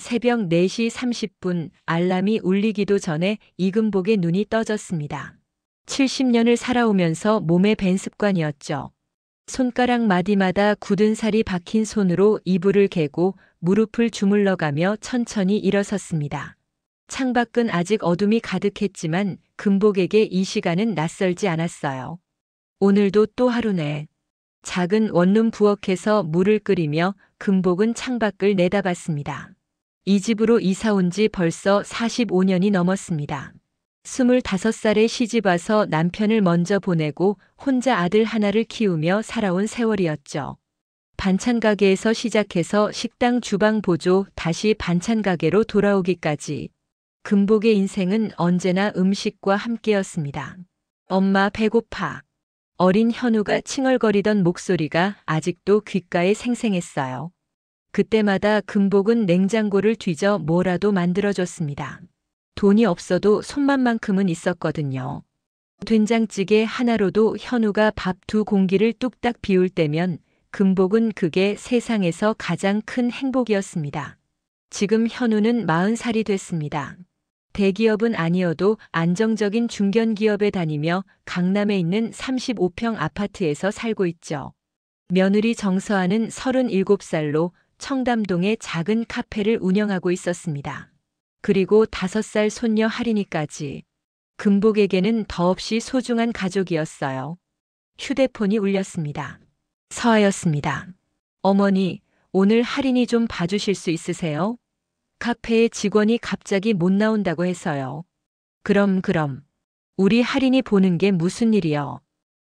새벽 4시 30분 알람이 울리기도 전에 이금복의 눈이 떠졌습니다. 70년을 살아오면서 몸에 밴 습관이었죠. 손가락 마디마다 굳은 살이 박힌 손으로 이불을 개고 무릎을 주물러가며 천천히 일어섰습니다. 창밖은 아직 어둠이 가득했지만 금복에게 이 시간은 낯설지 않았어요. 오늘도 또 하루네. 작은 원룸 부엌에서 물을 끓이며 금복은 창밖을 내다봤습니다. 이 집으로 이사 온 지 벌써 45년이 넘었습니다. 25살에 시집와서 남편을 먼저 보내고 혼자 아들 하나를 키우며 살아온 세월이었죠. 반찬 가게에서 시작해서 식당 주방 보조, 다시 반찬 가게로 돌아오기까지 금복의 인생은 언제나 음식과 함께였습니다. 엄마 배고파. 어린 현우가 칭얼거리던 목소리가 아직도 귓가에 생생했어요. 그때마다 금복은 냉장고를 뒤져 뭐라도 만들어줬습니다. 돈이 없어도 손맛만큼은 있었거든요. 된장찌개 하나로도 현우가 밥 2공기를 뚝딱 비울 때면 금복은 그게 세상에서 가장 큰 행복이었습니다. 지금 현우는 40살이 됐습니다. 대기업은 아니어도 안정적인 중견기업에 다니며 강남에 있는 35평 아파트에서 살고 있죠. 며느리 정서아는 37살로 청담동의 작은 카페를 운영하고 있었습니다. 그리고 5살 손녀 하린이까지. 금복에게는 더없이 소중한 가족이었어요. 휴대폰이 울렸습니다. 서아였습니다. 어머니, 오늘 하린이 좀 봐주실 수 있으세요? 카페에 직원이 갑자기 못 나온다고 해서요. 그럼. 우리 하린이 보는 게 무슨 일이요?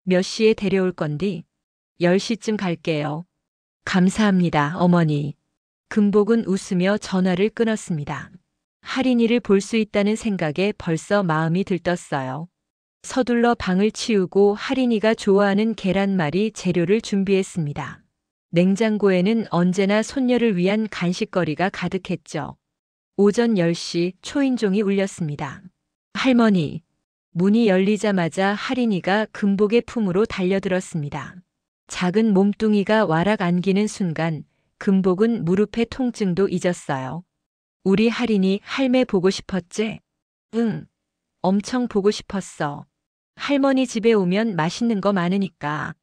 몇 시에 데려올 건디? 10시쯤 갈게요. 감사합니다, 어머니. 금복은 웃으며 전화를 끊었습니다. 하린이를 볼 수 있다는 생각에 벌써 마음이 들떴어요. 서둘러 방을 치우고 하린이가 좋아하는 계란말이 재료를 준비했습니다. 냉장고에는 언제나 손녀를 위한 간식거리가 가득했죠. 오전 10시 초인종이 울렸습니다. 할머니. 문이 열리자마자 하린이가 금복의 품으로 달려들었습니다. 작은 몸뚱이가 와락 안기는 순간 금복은 무릎의 통증도 잊었어요. 우리 하린이 할매 보고 싶었지? 응. 엄청 보고 싶었어. 할머니 집에 오면 맛있는 거 많으니까.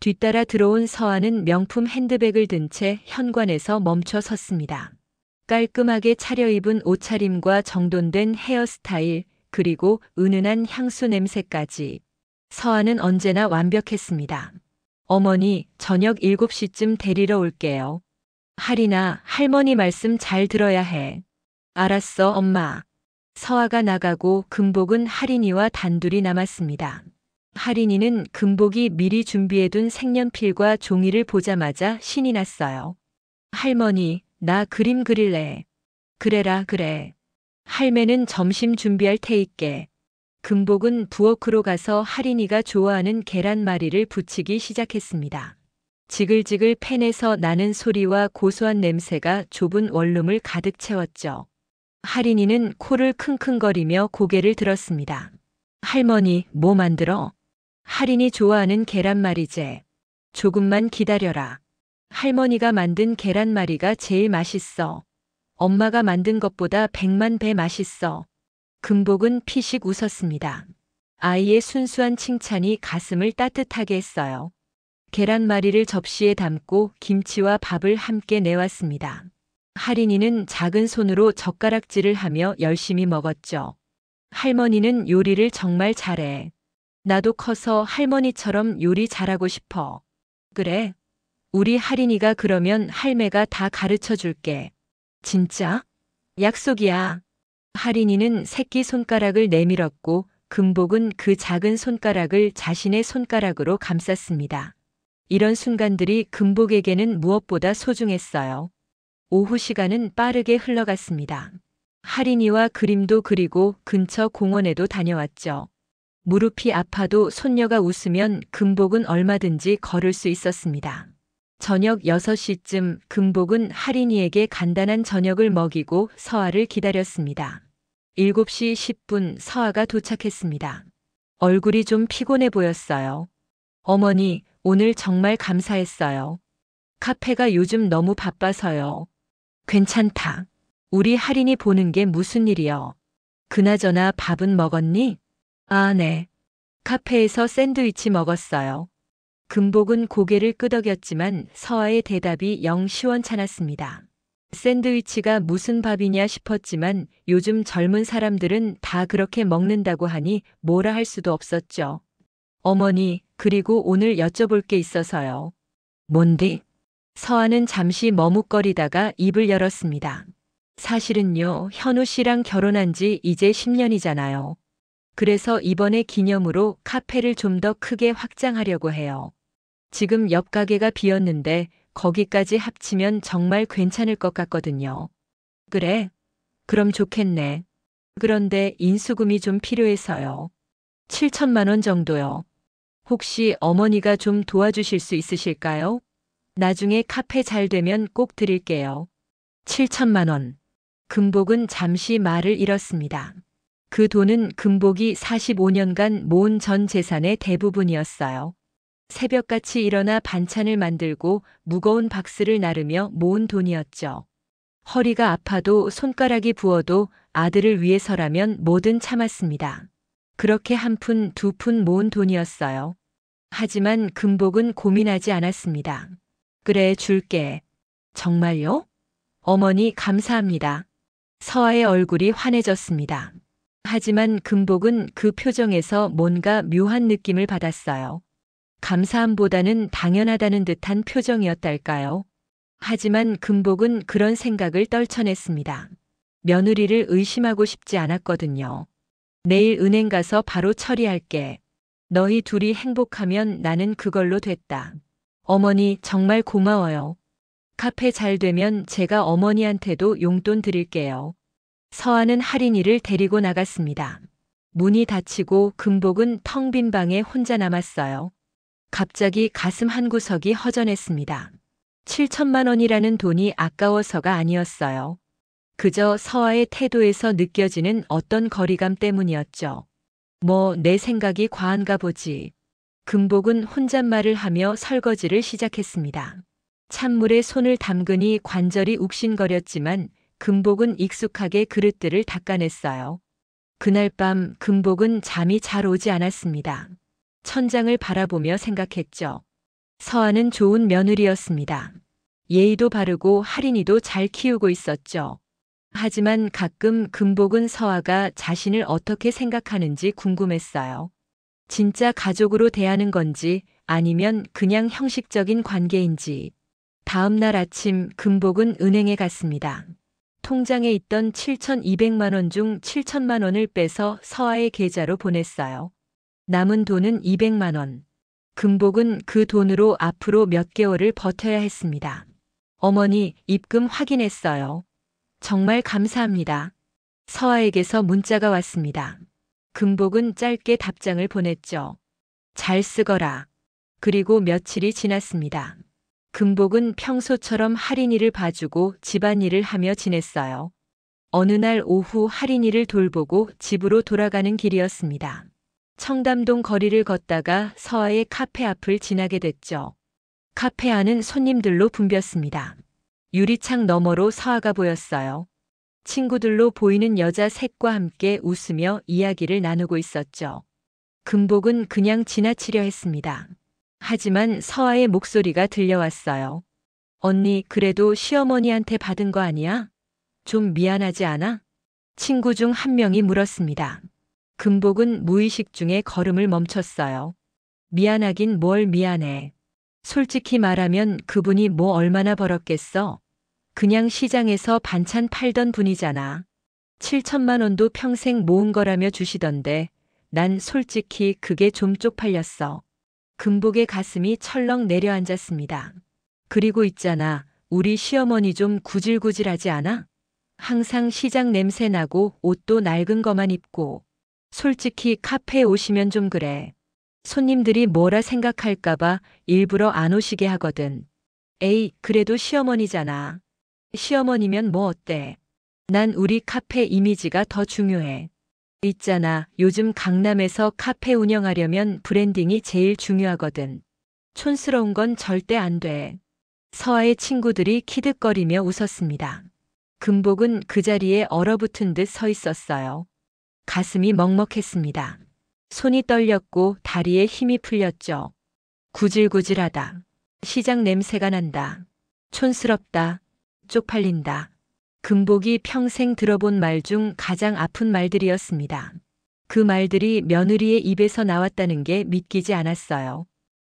뒤따라 들어온 서아는 명품 핸드백을 든 채 현관에서 멈춰 섰습니다. 깔끔하게 차려입은 옷차림과 정돈된 헤어스타일, 그리고 은은한 향수 냄새까지. 서아는 언제나 완벽했습니다. 어머니, 저녁 7시쯤 데리러 올게요. 하린아, 할머니 말씀 잘 들어야 해. 알았어, 엄마. 서아가 나가고 금복은 하린이와 단둘이 남았습니다. 하린이는 금복이 미리 준비해둔 색연필과 종이를 보자마자 신이 났어요. 할머니, 나 그림 그릴래. 그래라, 그래. 할매는 점심 준비할 테이께. 금복은 부엌으로 가서 하린이가 좋아하는 계란말이를 부치기 시작했습니다. 지글지글 팬에서 나는 소리와 고소한 냄새가 좁은 원룸을 가득 채웠죠. 하린이는 코를 킁킁거리며 고개를 들었습니다. 할머니, 뭐 만들어? 하린이 좋아하는 계란말이제. 조금만 기다려라. 할머니가 만든 계란말이가 제일 맛있어. 엄마가 만든 것보다 100만 배 맛있어. 금복은 피식 웃었습니다. 아이의 순수한 칭찬이 가슴을 따뜻하게 했어요. 계란말이를 접시에 담고 김치와 밥을 함께 내왔습니다. 하린이는 작은 손으로 젓가락질을 하며 열심히 먹었죠. 할머니는 요리를 정말 잘해. 나도 커서 할머니처럼 요리 잘하고 싶어. 그래? 우리 하린이가 그러면 할매가 다 가르쳐 줄게. 진짜? 약속이야. 하린이는 새끼손가락을 내밀었고 금복은 그 작은 손가락을 자신의 손가락으로 감쌌습니다. 이런 순간들이 금복에게는 무엇보다 소중했어요. 오후 시간은 빠르게 흘러갔습니다. 하린이와 그림도 그리고 근처 공원에도 다녀왔죠. 무릎이 아파도 손녀가 웃으면 금복은 얼마든지 걸을 수 있었습니다. 저녁 6시쯤 금복은 하린이에게 간단한 저녁을 먹이고 서아를 기다렸습니다. 7시 10분 서아가 도착했습니다. 얼굴이 좀 피곤해 보였어요. 어머니, 오늘 정말 감사했어요. 카페가 요즘 너무 바빠서요. 괜찮다. 우리 할인이 보는 게 무슨 일이여. 그나저나 밥은 먹었니? 아, 네. 카페에서 샌드위치 먹었어요. 금복은 고개를 끄덕였지만 서아의 대답이 영 시원찮았습니다. 샌드위치가 무슨 밥이냐 싶었지만 요즘 젊은 사람들은 다 그렇게 먹는다고 하니 뭐라 할 수도 없었죠. 어머니, 그리고 오늘 여쭤볼 게 있어서요. 뭔데? 서아는 잠시 머뭇거리다가 입을 열었습니다. 사실은요, 현우 씨랑 결혼한 지 이제 10년이잖아요. 그래서 이번에 기념으로 카페를 좀 더 크게 확장하려고 해요. 지금 옆 가게가 비었는데 거기까지 합치면 정말 괜찮을 것 같거든요. 그래? 그럼 좋겠네. 그런데 인수금이 좀 필요해서요. 7천만 원 정도요. 혹시 어머니가 좀 도와주실 수 있으실까요? 나중에 카페 잘 되면 꼭 드릴게요. 7천만 원. 금복은 잠시 말을 잃었습니다. 그 돈은 금복이 45년간 모은 전 재산의 대부분이었어요. 새벽같이 일어나 반찬을 만들고 무거운 박스를 나르며 모은 돈이었죠. 허리가 아파도 손가락이 부어도 아들을 위해서라면 뭐든 참았습니다. 그렇게 한 푼, 두 푼 모은 돈이었어요. 하지만 금복은 고민하지 않았습니다. 그래, 줄게. 정말요? 어머니, 감사합니다. 서아의 얼굴이 환해졌습니다. 하지만 금복은 그 표정에서 뭔가 묘한 느낌을 받았어요. 감사함보다는 당연하다는 듯한 표정이었달까요? 하지만 금복은 그런 생각을 떨쳐냈습니다. 며느리를 의심하고 싶지 않았거든요. 내일 은행 가서 바로 처리할게. 너희 둘이 행복하면 나는 그걸로 됐다. 어머니, 정말 고마워요. 카페 잘 되면 제가 어머니한테도 용돈 드릴게요. 서아는 할인이를 데리고 나갔습니다. 문이 닫히고 금복은 텅 빈 방에 혼자 남았어요. 갑자기 가슴 한구석이 허전했습니다. 7천만 원이라는 돈이 아까워서가 아니었어요. 그저 서아의 태도에서 느껴지는 어떤 거리감 때문이었죠. 뭐 내 생각이 과한가 보지. 금복은 혼잣말을 하며 설거지를 시작했습니다. 찬물에 손을 담그니 관절이 욱신거렸지만 금복은 익숙하게 그릇들을 닦아냈어요. 그날 밤 금복은 잠이 잘 오지 않았습니다. 천장을 바라보며 생각했죠. 서아는 좋은 며느리였습니다. 예의도 바르고 할인이도 잘 키우고 있었죠. 하지만 가끔 금복은 서아가 자신을 어떻게 생각하는지 궁금했어요. 진짜 가족으로 대하는 건지 아니면 그냥 형식적인 관계인지. 다음 날 아침 금복은 은행에 갔습니다. 통장에 있던 7,200만 원 중 7천만 원을 빼서 서아의 계좌로 보냈어요. 남은 돈은 200만 원. 금복은 그 돈으로 앞으로 몇 개월을 버텨야 했습니다. 어머니, 입금 확인했어요. 정말 감사합니다. 서아에게서 문자가 왔습니다. 금복은 짧게 답장을 보냈죠. 잘 쓰거라. 그리고 며칠이 지났습니다. 금복은 평소처럼 할인이를 봐주고 집안일을 하며 지냈어요. 어느 날 오후 할인이를 돌보고 집으로 돌아가는 길이었습니다. 청담동 거리를 걷다가 서아의 카페 앞을 지나게 됐죠. 카페 안은 손님들로 붐볐습니다. 유리창 너머로 서아가 보였어요. 친구들로 보이는 여자 셋과 함께 웃으며 이야기를 나누고 있었죠. 금복은 그냥 지나치려 했습니다. 하지만 서아의 목소리가 들려왔어요. 언니, 그래도 시어머니한테 받은 거 아니야? 좀 미안하지 않아? 친구 중 한 명이 물었습니다. 금복은 무의식 중에 걸음을 멈췄어요. 미안하긴 뭘 미안해. 솔직히 말하면 그분이 뭐 얼마나 벌었겠어? 그냥 시장에서 반찬 팔던 분이잖아. 7천만 원도 평생 모은 거라며 주시던데 난 솔직히 그게 좀 쪽팔렸어. 금복의 가슴이 철렁 내려앉았습니다. 그리고 있잖아, 우리 시어머니 좀 구질구질하지 않아? 항상 시장 냄새 나고 옷도 낡은 거만 입고. 솔직히 카페에 오시면 좀 그래. 손님들이 뭐라 생각할까봐 일부러 안 오시게 하거든. 에이, 그래도 시어머니잖아. 시어머니면 뭐 어때? 난 우리 카페 이미지가 더 중요해. 있잖아, 요즘 강남에서 카페 운영하려면 브랜딩이 제일 중요하거든. 촌스러운 건 절대 안 돼. 서아의 친구들이 키득거리며 웃었습니다. 금복은 그 자리에 얼어붙은 듯 서 있었어요. 가슴이 먹먹했습니다. 손이 떨렸고 다리에 힘이 풀렸죠. 구질구질하다. 시장 냄새가 난다. 촌스럽다. 쪽팔린다. 금복이 평생 들어본 말 중 가장 아픈 말들이었습니다. 그 말들이 며느리의 입에서 나왔다는 게 믿기지 않았어요.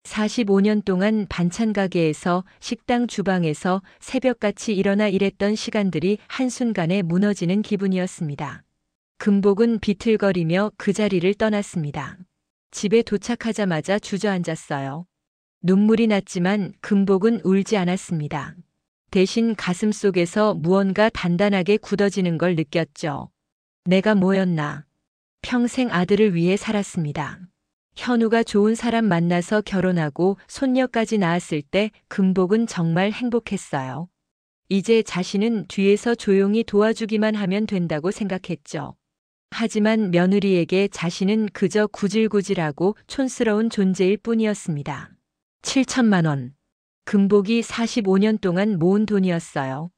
45년 동안 반찬 가게에서 식당 주방에서 새벽같이 일어나 일했던 시간들이 한순간에 무너지는 기분이었습니다. 금복은 비틀거리며 그 자리를 떠났습니다. 집에 도착하자마자 주저앉았어요. 눈물이 났지만 금복은 울지 않았습니다. 대신 가슴속에서 무언가 단단하게 굳어지는 걸 느꼈죠. 내가 뭐였나. 평생 아들을 위해 살았습니다. 현우가 좋은 사람 만나서 결혼하고 손녀까지 낳았을 때 금복은 정말 행복했어요. 이제 자신은 뒤에서 조용히 도와주기만 하면 된다고 생각했죠. 하지만 며느리에게 자신은 그저 구질구질하고 촌스러운 존재일 뿐이었습니다. 7천만 원. 금복이 45년 동안 모은 돈이었어요.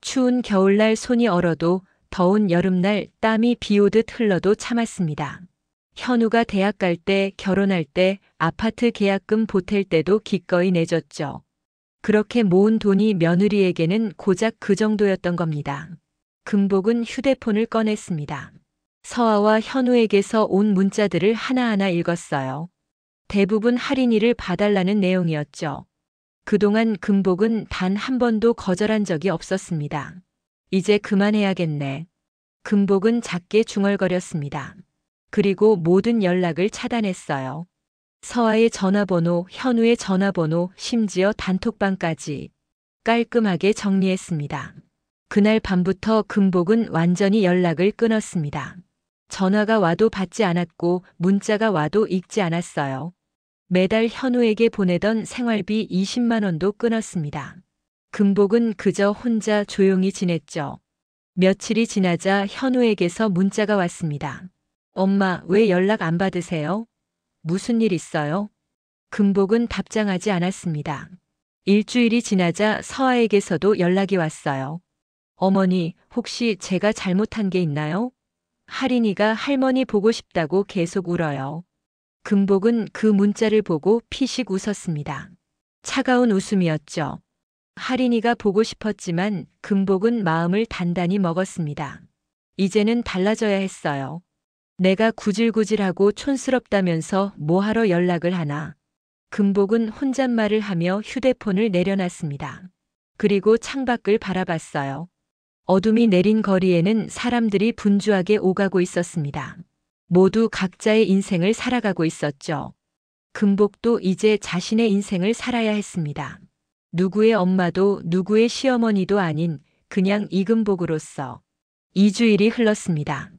추운 겨울날 손이 얼어도 더운 여름날 땀이 비 오듯 흘러도 참았습니다. 현우가 대학 갈 때, 결혼할 때, 아파트 계약금 보탤 때도 기꺼이 내줬죠. 그렇게 모은 돈이 며느리에게는 고작 그 정도였던 겁니다. 금복은 휴대폰을 꺼냈습니다. 서아와 현우에게서 온 문자들을 하나하나 읽었어요. 대부분 할인이를 봐달라는 내용이었죠. 그동안 금복은 단 한 번도 거절한 적이 없었습니다. 이제 그만해야겠네. 금복은 작게 중얼거렸습니다. 그리고 모든 연락을 차단했어요. 서아의 전화번호, 현우의 전화번호, 심지어 단톡방까지 깔끔하게 정리했습니다. 그날 밤부터 금복은 완전히 연락을 끊었습니다. 전화가 와도 받지 않았고 문자가 와도 읽지 않았어요. 매달 현우에게 보내던 생활비 20만 원도 끊었습니다. 금복은 그저 혼자 조용히 지냈죠. 며칠이 지나자 현우에게서 문자가 왔습니다. 엄마, 왜 연락 안 받으세요? 무슨 일 있어요? 금복은 답장하지 않았습니다. 일주일이 지나자 서아에게서도 연락이 왔어요. 어머니, 혹시 제가 잘못한 게 있나요? 할인이가 할머니 보고 싶다고 계속 울어요. 금복은 그 문자를 보고 피식 웃었습니다. 차가운 웃음이었죠. 할인이가 보고 싶었지만 금복은 마음을 단단히 먹었습니다. 이제는 달라져야 했어요. 내가 구질구질하고 촌스럽다면서 뭐하러 연락을 하나. 금복은 혼잣말을 하며 휴대폰을 내려놨습니다. 그리고 창밖을 바라봤어요. 어둠이 내린 거리에는 사람들이 분주하게 오가고 있었습니다. 모두 각자의 인생을 살아가고 있었죠. 금복도 이제 자신의 인생을 살아야 했습니다. 누구의 엄마도 누구의 시어머니도 아닌 그냥 이금복으로서. 2주일이 흘렀습니다.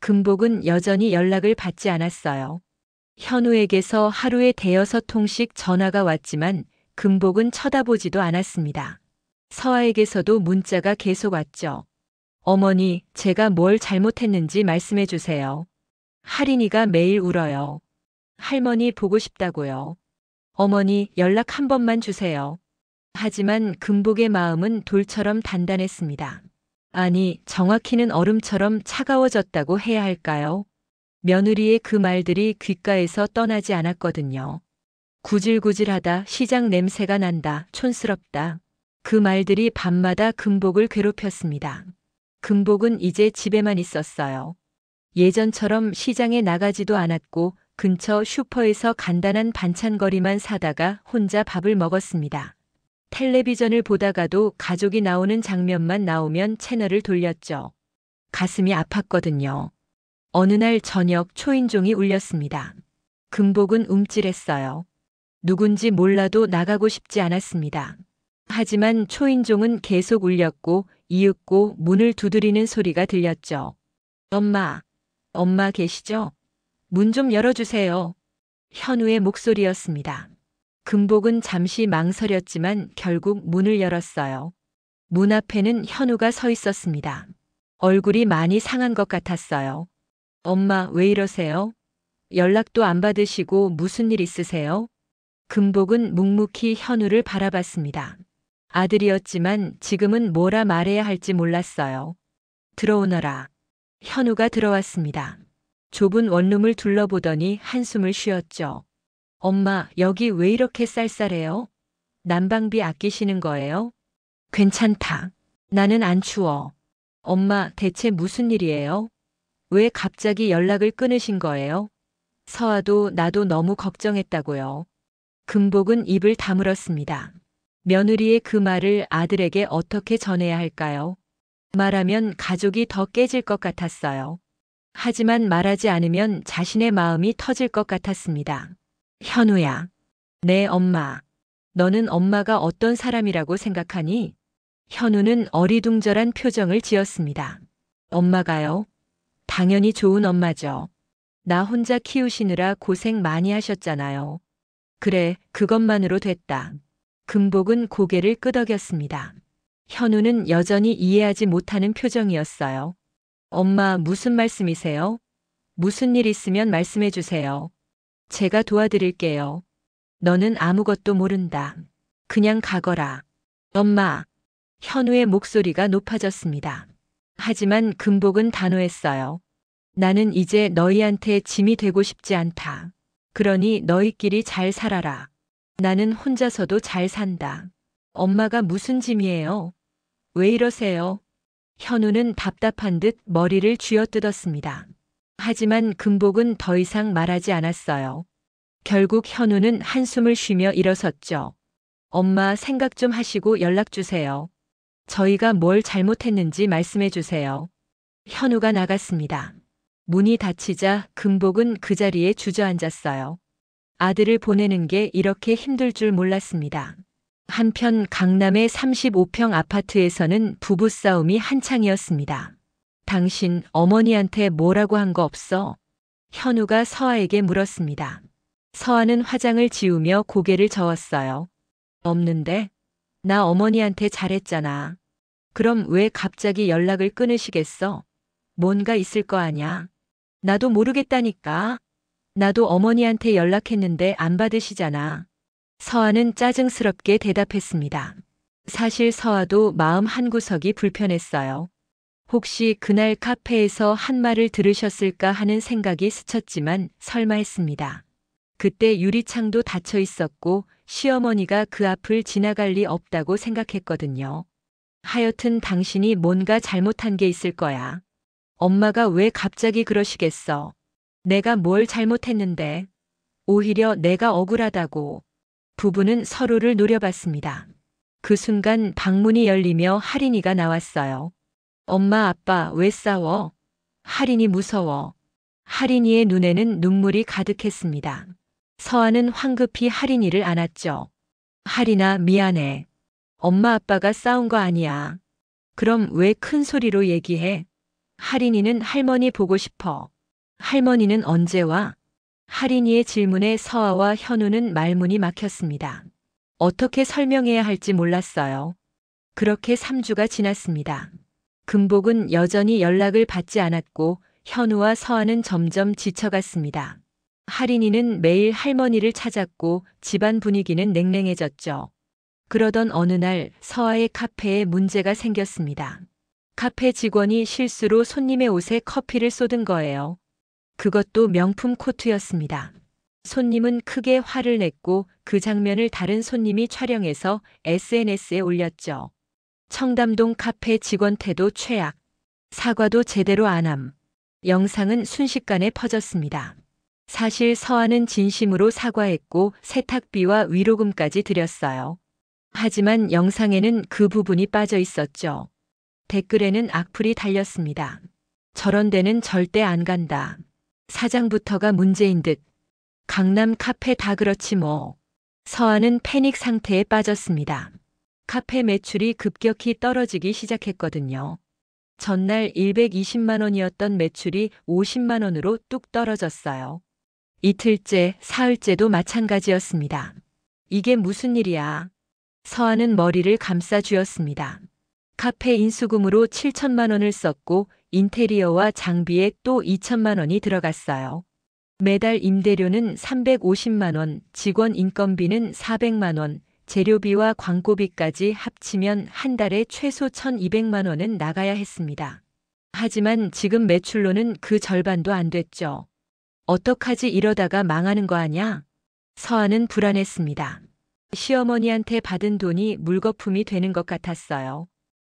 금복은 여전히 연락을 받지 않았어요. 현우에게서 하루에 대여섯 통씩 전화가 왔지만 금복은 쳐다보지도 않았습니다. 서아에게서도 문자가 계속 왔죠. 어머니, 제가 뭘 잘못했는지 말씀해 주세요. 할인이가 매일 울어요. 할머니 보고 싶다고요. 어머니, 연락 한 번만 주세요. 하지만 금복의 마음은 돌처럼 단단했습니다. 아니, 정확히는 얼음처럼 차가워졌다고 해야 할까요? 며느리의 그 말들이 귓가에서 떠나지 않았거든요. 구질구질하다, 시장 냄새가 난다, 촌스럽다. 그 말들이 밤마다 금복을 괴롭혔습니다. 금복은 이제 집에만 있었어요. 예전처럼 시장에 나가지도 않았고 근처 슈퍼에서 간단한 반찬거리만 사다가 혼자 밥을 먹었습니다. 텔레비전을 보다가도 가족이 나오는 장면만 나오면 채널을 돌렸죠. 가슴이 아팠거든요. 어느 날 저녁 초인종이 울렸습니다. 금복은 움찔했어요. 누군지 몰라도 나가고 싶지 않았습니다. 하지만 초인종은 계속 울렸고 이윽고 문을 두드리는 소리가 들렸죠. 엄마 계시죠? 문 좀 열어주세요. 현우의 목소리였습니다. 금복은 잠시 망설였지만 결국 문을 열었어요. 문 앞에는 현우가 서 있었습니다. 얼굴이 많이 상한 것 같았어요. 엄마, 왜 이러세요? 연락도 안 받으시고 무슨 일 있으세요? 금복은 묵묵히 현우를 바라봤습니다. 아들이었지만 지금은 뭐라 말해야 할지 몰랐어요. 들어오너라. 현우가 들어왔습니다. 좁은 원룸을 둘러보더니 한숨을 쉬었죠. 엄마, 여기 왜 이렇게 쌀쌀해요? 난방비 아끼시는 거예요? 괜찮다. 나는 안 추워. 엄마, 대체 무슨 일이에요? 왜 갑자기 연락을 끊으신 거예요? 서아도 나도 너무 걱정했다고요. 금복은 입을 다물었습니다. 며느리의 그 말을 아들에게 어떻게 전해야 할까요? 말하면 가족이 더 깨질 것 같았어요. 하지만 말하지 않으면 자신의 마음이 터질 것 같았습니다. 현우야. 네, 엄마. 너는 엄마가 어떤 사람이라고 생각하니? 현우는 어리둥절한 표정을 지었습니다. 엄마가요? 당연히 좋은 엄마죠. 나 혼자 키우시느라 고생 많이 하셨잖아요. 그래, 그것만으로 됐다. 금복은 고개를 끄덕였습니다. 현우는 여전히 이해하지 못하는 표정이었어요. 엄마, 무슨 말씀이세요? 무슨 일 있으면 말씀해 주세요. 제가 도와드릴게요. 너는 아무것도 모른다. 그냥 가거라. 엄마. 현우의 목소리가 높아졌습니다. 하지만 금복은 단호했어요. 나는 이제 너희한테 짐이 되고 싶지 않다. 그러니 너희끼리 잘 살아라. 나는 혼자서도 잘 산다. 엄마가 무슨 짐이에요? 왜 이러세요? 현우는 답답한 듯 머리를 쥐어뜯었습니다. 하지만 금복은 더 이상 말하지 않았어요. 결국 현우는 한숨을 쉬며 일어섰죠. 엄마, 생각 좀 하시고 연락 주세요. 저희가 뭘 잘못했는지 말씀해 주세요. 현우가 나갔습니다. 문이 닫히자 금복은 그 자리에 주저앉았어요. 아들을 보내는 게 이렇게 힘들 줄 몰랐습니다. 한편 강남의 35평 아파트에서는 부부싸움이 한창이었습니다. 당신 어머니한테 뭐라고 한 거 없어? 현우가 서아에게 물었습니다. 서아는 화장을 지우며 고개를 저었어요. 없는데? 나 어머니한테 잘했잖아. 그럼 왜 갑자기 연락을 끊으시겠어? 뭔가 있을 거 아냐? 나도 모르겠다니까. 나도 어머니한테 연락했는데 안 받으시잖아. 서아는 짜증스럽게 대답했습니다. 사실 서아도 마음 한구석이 불편했어요. 혹시 그날 카페에서 한 말을 들으셨을까 하는 생각이 스쳤지만 설마 했습니다. 그때 유리창도 닫혀 있었고 시어머니가 그 앞을 지나갈 리 없다고 생각했거든요. 하여튼 당신이 뭔가 잘못한 게 있을 거야. 엄마가 왜 갑자기 그러시겠어? 내가 뭘 잘못했는데? 오히려 내가 억울하다고. 부부는 서로를 노려봤습니다. 그 순간 방문이 열리며 할인이가 나왔어요. 엄마, 아빠, 왜 싸워? 할인이 무서워. 할인이의 눈에는 눈물이 가득했습니다. 서아는 황급히 할인이를 안았죠. 할인아, 미안해. 엄마, 아빠가 싸운 거 아니야. 그럼 왜 큰 소리로 얘기해? 할인이는 할머니 보고 싶어. 할머니는 언제 와? 할인이의 질문에 서아와 현우는 말문이 막혔습니다. 어떻게 설명해야 할지 몰랐어요. 그렇게 3주가 지났습니다. 금복은 여전히 연락을 받지 않았고 현우와 서아는 점점 지쳐갔습니다. 할인이는 매일 할머니를 찾았고 집안 분위기는 냉랭해졌죠. 그러던 어느 날 서아의 카페에 문제가 생겼습니다. 카페 직원이 실수로 손님의 옷에 커피를 쏟은 거예요. 그것도 명품 코트였습니다. 손님은 크게 화를 냈고 그 장면을 다른 손님이 촬영해서 SNS에 올렸죠. 청담동 카페 직원 태도 최악. 사과도 제대로 안 함. 영상은 순식간에 퍼졌습니다. 사실 서아는 진심으로 사과했고 세탁비와 위로금까지 드렸어요. 하지만 영상에는 그 부분이 빠져 있었죠. 댓글에는 악플이 달렸습니다. 저런 데는 절대 안 간다. 사장부터가 문제인 듯. 강남 카페 다 그렇지 뭐. 서아는 패닉 상태에 빠졌습니다. 카페 매출이 급격히 떨어지기 시작했거든요. 전날 120만 원이었던 매출이 50만 원으로 뚝 떨어졌어요. 이틀째, 사흘째도 마찬가지였습니다. 이게 무슨 일이야? 서아는 머리를 감싸 쥐었습니다. 카페 인수금으로 7천만 원을 썼고 인테리어와 장비에 또 2천만 원이 들어갔어요. 매달 임대료는 350만 원, 직원 인건비는 400만 원, 재료비와 광고비까지 합치면 한 달에 최소 1,200만 원은 나가야 했습니다. 하지만 지금 매출로는 그 절반도 안 됐죠. 어떡하지 이러다가 망하는 거 아냐? 서아는 불안했습니다. 시어머니한테 받은 돈이 물거품이 되는 것 같았어요.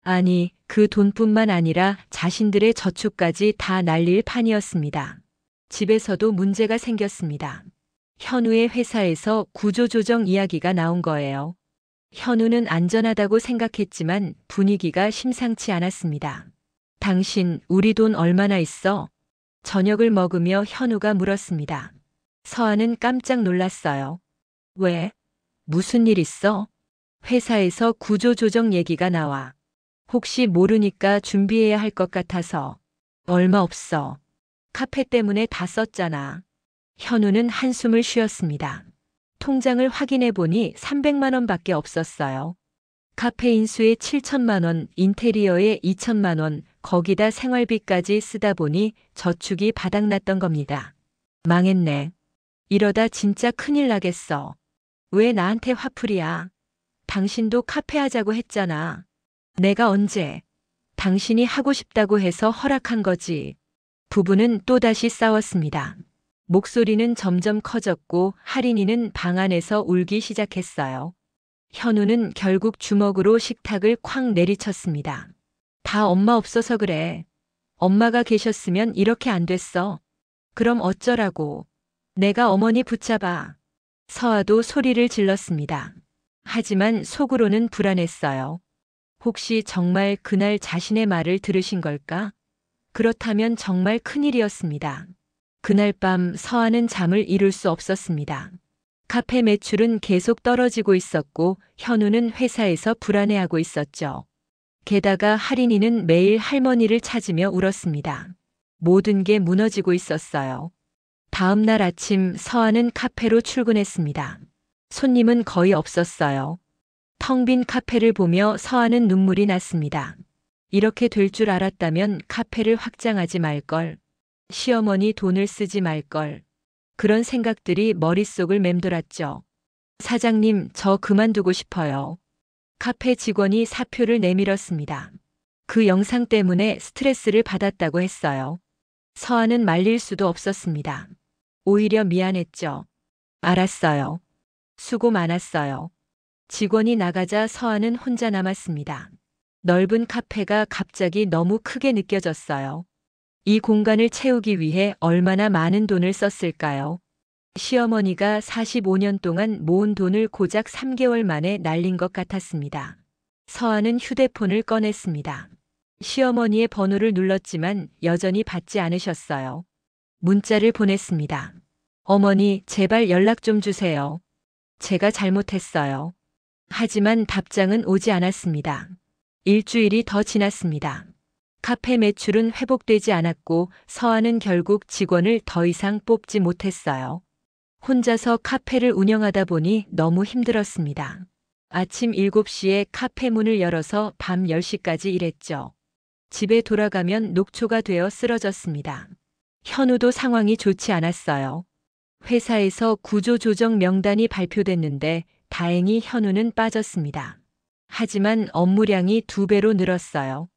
아니, 그 돈뿐만 아니라 자신들의 저축까지 다 날릴 판이었습니다. 집에서도 문제가 생겼습니다. 현우의 회사에서 구조조정 이야기가 나온 거예요. 현우는 안전하다고 생각했지만 분위기가 심상치 않았습니다. 당신, 우리 돈 얼마나 있어? 저녁을 먹으며 현우가 물었습니다. 서아는 깜짝 놀랐어요. 왜? 무슨 일 있어? 회사에서 구조조정 얘기가 나와. 혹시 모르니까 준비해야 할 것 같아서. 얼마 없어. 카페 때문에 다 썼잖아. 현우는 한숨을 쉬었습니다. 통장을 확인해 보니 300만 원밖에 없었어요. 카페 인수에 7천만 원, 인테리어에 2천만 원, 거기다 생활비까지 쓰다 보니 저축이 바닥났던 겁니다. 망했네. 이러다 진짜 큰일 나겠어. 왜 나한테 화풀이야? 당신도 카페 하자고 했잖아. 내가 언제? 당신이 하고 싶다고 해서 허락한 거지. 부부는 또다시 싸웠습니다. 목소리는 점점 커졌고 할인이는 방 안에서 울기 시작했어요. 현우는 결국 주먹으로 식탁을 쾅 내리쳤습니다. 다 엄마 없어서 그래. 엄마가 계셨으면 이렇게 안 됐어. 그럼 어쩌라고. 내가 어머니 붙잡아. 서아도 소리를 질렀습니다. 하지만 속으로는 불안했어요. 혹시 정말 그날 자신의 말을 들으신 걸까? 그렇다면 정말 큰일이었습니다. 그날 밤 서아는 잠을 이룰 수 없었습니다. 카페 매출은 계속 떨어지고 있었고 현우는 회사에서 불안해하고 있었죠. 게다가 할인이는 매일 할머니를 찾으며 울었습니다. 모든 게 무너지고 있었어요. 다음 날 아침 서아는 카페로 출근했습니다. 손님은 거의 없었어요. 텅 빈 카페를 보며 서아는 눈물이 났습니다. 이렇게 될 줄 알았다면 카페를 확장하지 말걸. 시어머니 돈을 쓰지 말걸. 그런 생각들이 머릿속을 맴돌았죠. 사장님, 저 그만두고 싶어요. 카페 직원이 사표를 내밀었습니다. 그 영상 때문에 스트레스를 받았다고 했어요. 서아는 말릴 수도 없었습니다. 오히려 미안했죠. 알았어요. 수고 많았어요. 직원이 나가자 서아는 혼자 남았습니다. 넓은 카페가 갑자기 너무 크게 느껴졌어요. 이 공간을 채우기 위해 얼마나 많은 돈을 썼을까요? 시어머니가 45년 동안 모은 돈을 고작 3개월 만에 날린 것 같았습니다. 서아는 휴대폰을 꺼냈습니다. 시어머니의 번호를 눌렀지만 여전히 받지 않으셨어요. 문자를 보냈습니다. 어머니, 제발 연락 좀 주세요. 제가 잘못했어요. 하지만 답장은 오지 않았습니다. 일주일이 더 지났습니다. 카페 매출은 회복되지 않았고 서아는 결국 직원을 더 이상 뽑지 못했어요. 혼자서 카페를 운영하다 보니 너무 힘들었습니다. 아침 7시에 카페 문을 열어서 밤 10시까지 일했죠. 집에 돌아가면 녹초가 되어 쓰러졌습니다. 현우도 상황이 좋지 않았어요. 회사에서 구조조정 명단이 발표됐는데 다행히 현우는 빠졌습니다. 하지만 업무량이 2배로 늘었어요.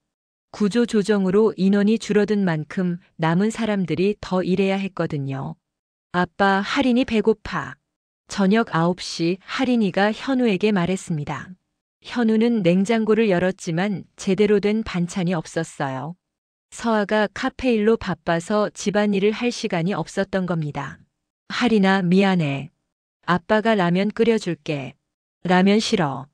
구조조정으로 인원이 줄어든 만큼 남은 사람들이 더 일해야 했거든요. 아빠, 할인이 배고파. 저녁 9시 할인이가 현우에게 말했습니다. 현우는 냉장고를 열었지만 제대로 된 반찬이 없었어요. 서아가 카페 일로 바빠서 집안일을 할 시간이 없었던 겁니다. 할인아, 미안해. 아빠가 라면 끓여줄게. 라면 싫어.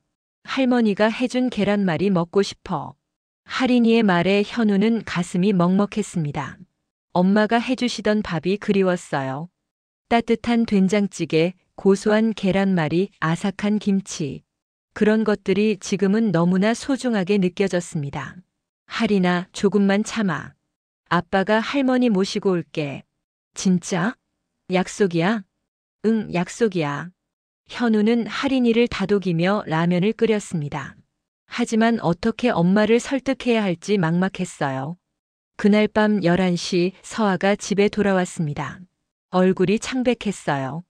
할머니가 해준 계란말이 먹고 싶어. 할인이의 말에 현우는 가슴이 먹먹했습니다. 엄마가 해주시던 밥이 그리웠어요. 따뜻한 된장찌개, 고소한 계란말이, 아삭한 김치. 그런 것들이 지금은 너무나 소중하게 느껴졌습니다. 할인아, 조금만 참아. 아빠가 할머니 모시고 올게. 진짜? 약속이야? 응, 약속이야. 현우는 할인이를 다독이며 라면을 끓였습니다. 하지만 어떻게 엄마를 설득해야 할지 막막했어요. 그날 밤 11시 서아가 집에 돌아왔습니다. 얼굴이 창백했어요.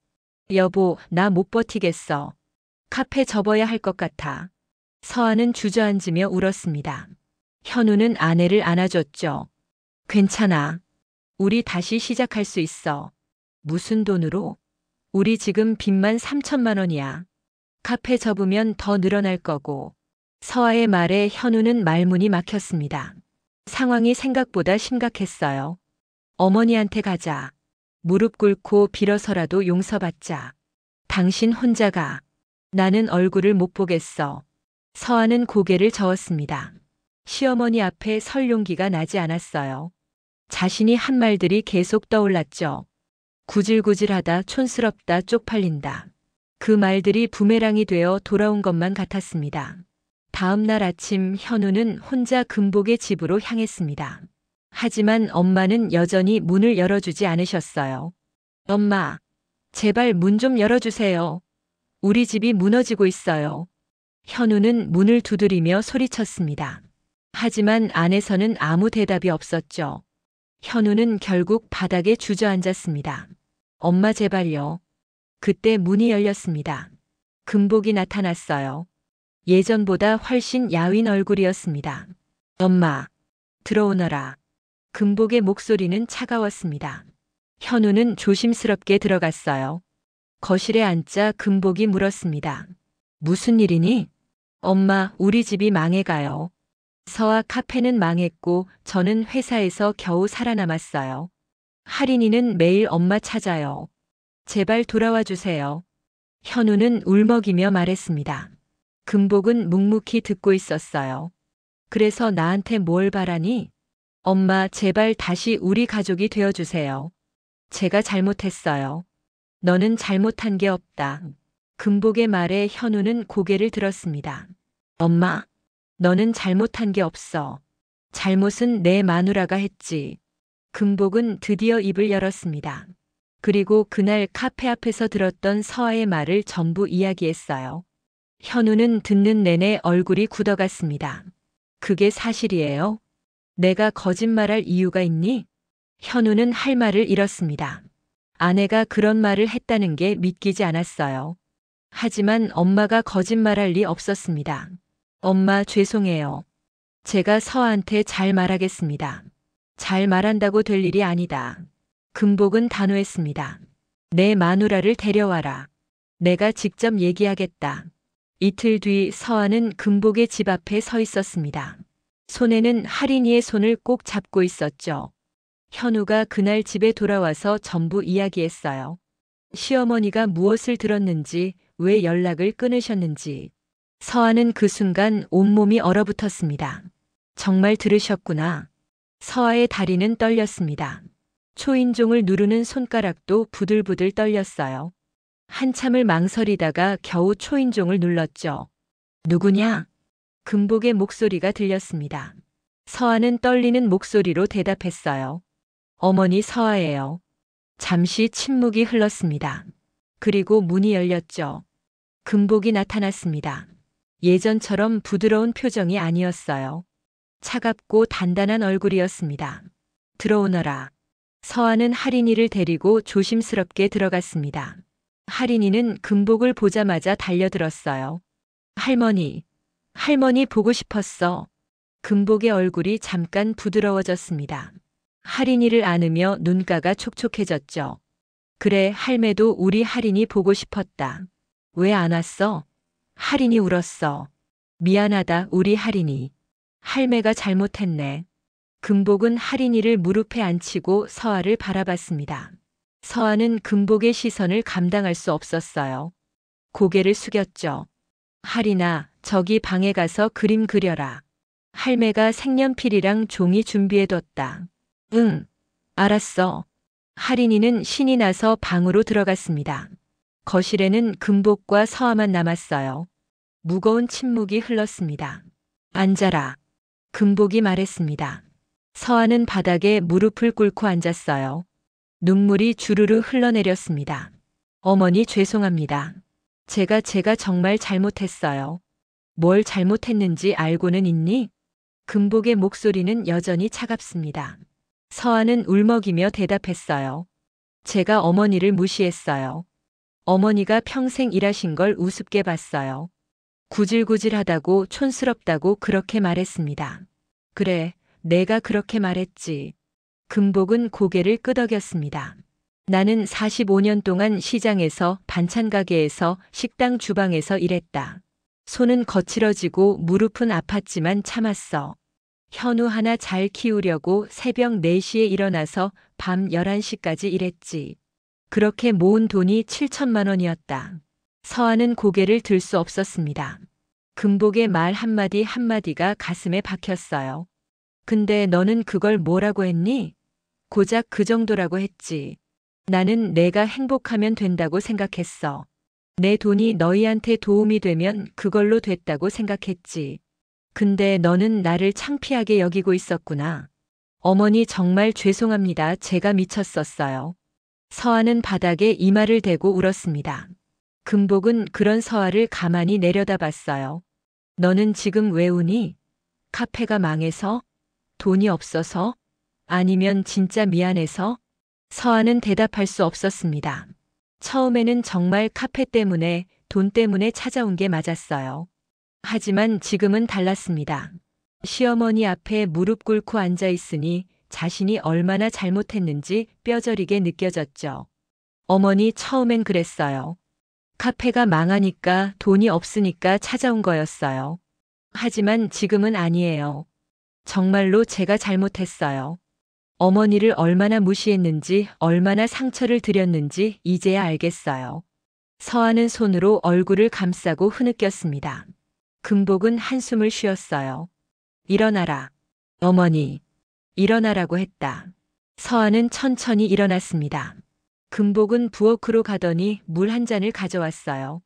여보, 나 못 버티겠어. 카페 접어야 할 것 같아. 서아는 주저앉으며 울었습니다. 현우는 아내를 안아줬죠. 괜찮아. 우리 다시 시작할 수 있어. 무슨 돈으로? 우리 지금 빚만 3천만 원이야. 카페 접으면 더 늘어날 거고. 서아의 말에 현우는 말문이 막혔습니다. 상황이 생각보다 심각했어요. 어머니한테 가자. 무릎 꿇고 빌어서라도 용서받자. 당신 혼자 가. 나는 얼굴을 못 보겠어. 서아는 고개를 저었습니다. 시어머니 앞에 설 용기가 나지 않았어요. 자신이 한 말들이 계속 떠올랐죠. 구질구질하다, 촌스럽다, 쪽팔린다. 그 말들이 부메랑이 되어 돌아온 것만 같았습니다. 다음 날 아침 현우는 혼자 금복의 집으로 향했습니다. 하지만 엄마는 여전히 문을 열어주지 않으셨어요. 엄마, 제발 문 좀 열어주세요. 우리 집이 무너지고 있어요. 현우는 문을 두드리며 소리쳤습니다. 하지만 안에서는 아무 대답이 없었죠. 현우는 결국 바닥에 주저앉았습니다. 엄마 제발요. 그때 문이 열렸습니다. 금복이 나타났어요. 예전보다 훨씬 야윈 얼굴이었습니다. 엄마, 들어오너라. 금복의 목소리는 차가웠습니다. 현우는 조심스럽게 들어갔어요. 거실에 앉자 금복이 물었습니다. 무슨 일이니? 엄마, 우리 집이 망해가요. 서아 카페는 망했고 저는 회사에서 겨우 살아남았어요. 할인이는 매일 엄마 찾아요. 제발 돌아와 주세요. 현우는 울먹이며 말했습니다. 금복은 묵묵히 듣고 있었어요. 그래서 나한테 뭘 바라니? 엄마, 제발 다시 우리 가족이 되어주세요. 제가 잘못했어요. 너는 잘못한 게 없다. 금복의 말에 현우는 고개를 들었습니다. 엄마, 너는 잘못한 게 없어. 잘못은 내 마누라가 했지. 금복은 드디어 입을 열었습니다. 그리고 그날 카페 앞에서 들었던 서아의 말을 전부 이야기했어요. 현우는 듣는 내내 얼굴이 굳어갔습니다. 그게 사실이에요? 내가 거짓말할 이유가 있니? 현우는 할 말을 잃었습니다. 아내가 그런 말을 했다는 게 믿기지 않았어요. 하지만 엄마가 거짓말할 리 없었습니다. 엄마 죄송해요. 제가 서아한테 잘 말하겠습니다. 잘 말한다고 될 일이 아니다. 금복은 단호했습니다. 내 마누라를 데려와라. 내가 직접 얘기하겠다. 이틀 뒤 서아는 금복의 집 앞에 서 있었습니다. 손에는 할인이의 손을 꼭 잡고 있었죠. 현우가 그날 집에 돌아와서 전부 이야기했어요. 시어머니가 무엇을 들었는지, 왜 연락을 끊으셨는지. 서아는 그 순간 온몸이 얼어붙었습니다. 정말 들으셨구나. 서아의 다리는 떨렸습니다. 초인종을 누르는 손가락도 부들부들 떨렸어요. 한참을 망설이다가 겨우 초인종을 눌렀죠. 누구냐? 금복의 목소리가 들렸습니다. 서아는 떨리는 목소리로 대답했어요. 어머니 서아예요. 잠시 침묵이 흘렀습니다. 그리고 문이 열렸죠. 금복이 나타났습니다. 예전처럼 부드러운 표정이 아니었어요. 차갑고 단단한 얼굴이었습니다. 들어오너라. 서아는 할인이를 데리고 조심스럽게 들어갔습니다. 할인이는 금복을 보자마자 달려들었어요. 할머니, 할머니 보고 싶었어. 금복의 얼굴이 잠깐 부드러워졌습니다. 할인이를 안으며 눈가가 촉촉해졌죠. 그래, 할매도 우리 할인이 보고 싶었다. 왜 안 왔어? 할인이 울었어. 미안하다, 우리 할인이. 할매가 잘못했네. 금복은 할인이를 무릎에 앉히고 서아를 바라봤습니다. 서아는 금복의 시선을 감당할 수 없었어요. 고개를 숙였죠. 할인아, 저기 방에 가서 그림 그려라. 할매가 색연필이랑 종이 준비해뒀다. 응, 알았어. 할인이는 신이 나서 방으로 들어갔습니다. 거실에는 금복과 서아만 남았어요. 무거운 침묵이 흘렀습니다. 앉아라. 금복이 말했습니다. 서아는 바닥에 무릎을 꿇고 앉았어요. 눈물이 주르르 흘러내렸습니다. 어머니 죄송합니다. 제가 정말 잘못했어요. 뭘 잘못했는지 알고는 있니? 금복의 목소리는 여전히 차갑습니다. 서아는 울먹이며 대답했어요. 제가 어머니를 무시했어요. 어머니가 평생 일하신 걸 우습게 봤어요. 구질구질하다고 촌스럽다고 그렇게 말했습니다. 그래, 내가 그렇게 말했지. 금복은 고개를 끄덕였습니다. 나는 45년 동안 시장에서, 반찬 가게에서, 식당 주방에서 일했다. 손은 거칠어지고 무릎은 아팠지만 참았어. 현우 하나 잘 키우려고 새벽 4시에 일어나서 밤 11시까지 일했지. 그렇게 모은 돈이 7천만 원이었다. 서아는 고개를 들 수 없었습니다. 금복의 말 한마디 한마디가 가슴에 박혔어요. 근데 너는 그걸 뭐라고 했니? 고작 그 정도라고 했지. 나는 내가 행복하면 된다고 생각했어. 내 돈이 너희한테 도움이 되면 그걸로 됐다고 생각했지. 근데 너는 나를 창피하게 여기고 있었구나. 어머니 정말 죄송합니다. 제가 미쳤었어요. 서아는 바닥에 이마를 대고 울었습니다. 금복은 그런 서아를 가만히 내려다봤어요. 너는 지금 왜 우니? 카페가 망해서? 돈이 없어서? 아니면 진짜 미안해서? 서아는 대답할 수 없었습니다. 처음에는 정말 카페 때문에, 돈 때문에 찾아온 게 맞았어요. 하지만 지금은 달랐습니다. 시어머니 앞에 무릎 꿇고 앉아 있으니 자신이 얼마나 잘못했는지 뼈저리게 느껴졌죠. 어머니 처음엔 그랬어요. 카페가 망하니까 돈이 없으니까 찾아온 거였어요. 하지만 지금은 아니에요. 정말로 제가 잘못했어요. 어머니를 얼마나 무시했는지, 얼마나 상처를 드렸는지 이제야 알겠어요. 서아는 손으로 얼굴을 감싸고 흐느꼈습니다. 금복은 한숨을 쉬었어요. 일어나라. 어머니. 일어나라고 했다. 서아는 천천히 일어났습니다. 금복은 부엌으로 가더니 물 한 잔을 가져왔어요.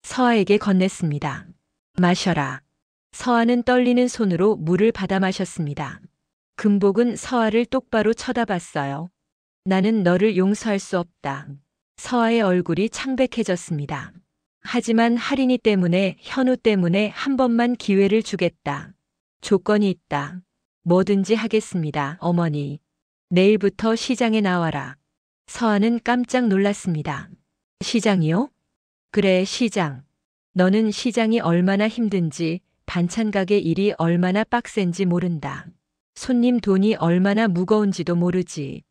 서아에게 건넸습니다. 마셔라. 서아는 떨리는 손으로 물을 받아 마셨습니다. 금복은 서아를 똑바로 쳐다봤어요. 나는 너를 용서할 수 없다. 서아의 얼굴이 창백해졌습니다. 하지만 할인이 때문에, 현우 때문에 한 번만 기회를 주겠다. 조건이 있다. 뭐든지 하겠습니다, 어머니. 내일부터 시장에 나와라. 서아는 깜짝 놀랐습니다. 시장이요? 그래, 시장. 너는 시장이 얼마나 힘든지, 반찬 가게 일이 얼마나 빡센지 모른다. 손님 돈이 얼마나 무거운지도 모르지.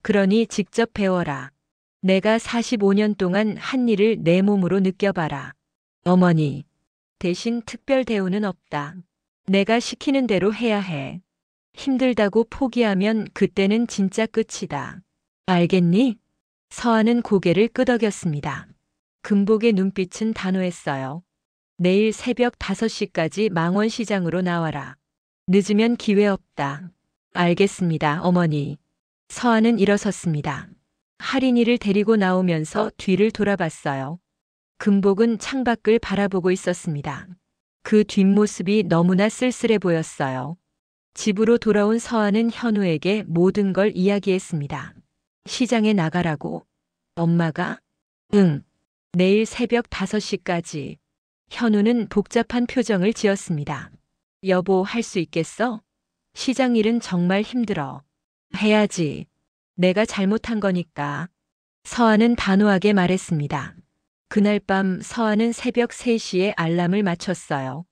그러니 직접 배워라. 내가 45년 동안 한 일을 내 몸으로 느껴봐라. 어머니. 대신 특별 대우는 없다. 내가 시키는 대로 해야 해. 힘들다고 포기하면 그때는 진짜 끝이다. 알겠니? 서아는 고개를 끄덕였습니다. 금복의 눈빛은 단호했어요. 내일 새벽 5시까지 망원시장으로 나와라. 늦으면 기회 없다. 알겠습니다, 어머니. 서아는 일어섰습니다. 할인이를 데리고 나오면서 뒤를 돌아봤어요. 금복은 창밖을 바라보고 있었습니다. 그 뒷모습이 너무나 쓸쓸해 보였어요. 집으로 돌아온 서아는 현우에게 모든 걸 이야기했습니다. 시장에 나가라고. 엄마가? 응. 내일 새벽 5시까지. 현우는 복잡한 표정을 지었습니다. 여보, 할 수 있겠어? 시장 일은 정말 힘들어. 해야지. 내가 잘못한 거니까. 서아는 단호하게 말했습니다. 그날 밤 서아는 새벽 3시에 알람을 맞췄어요.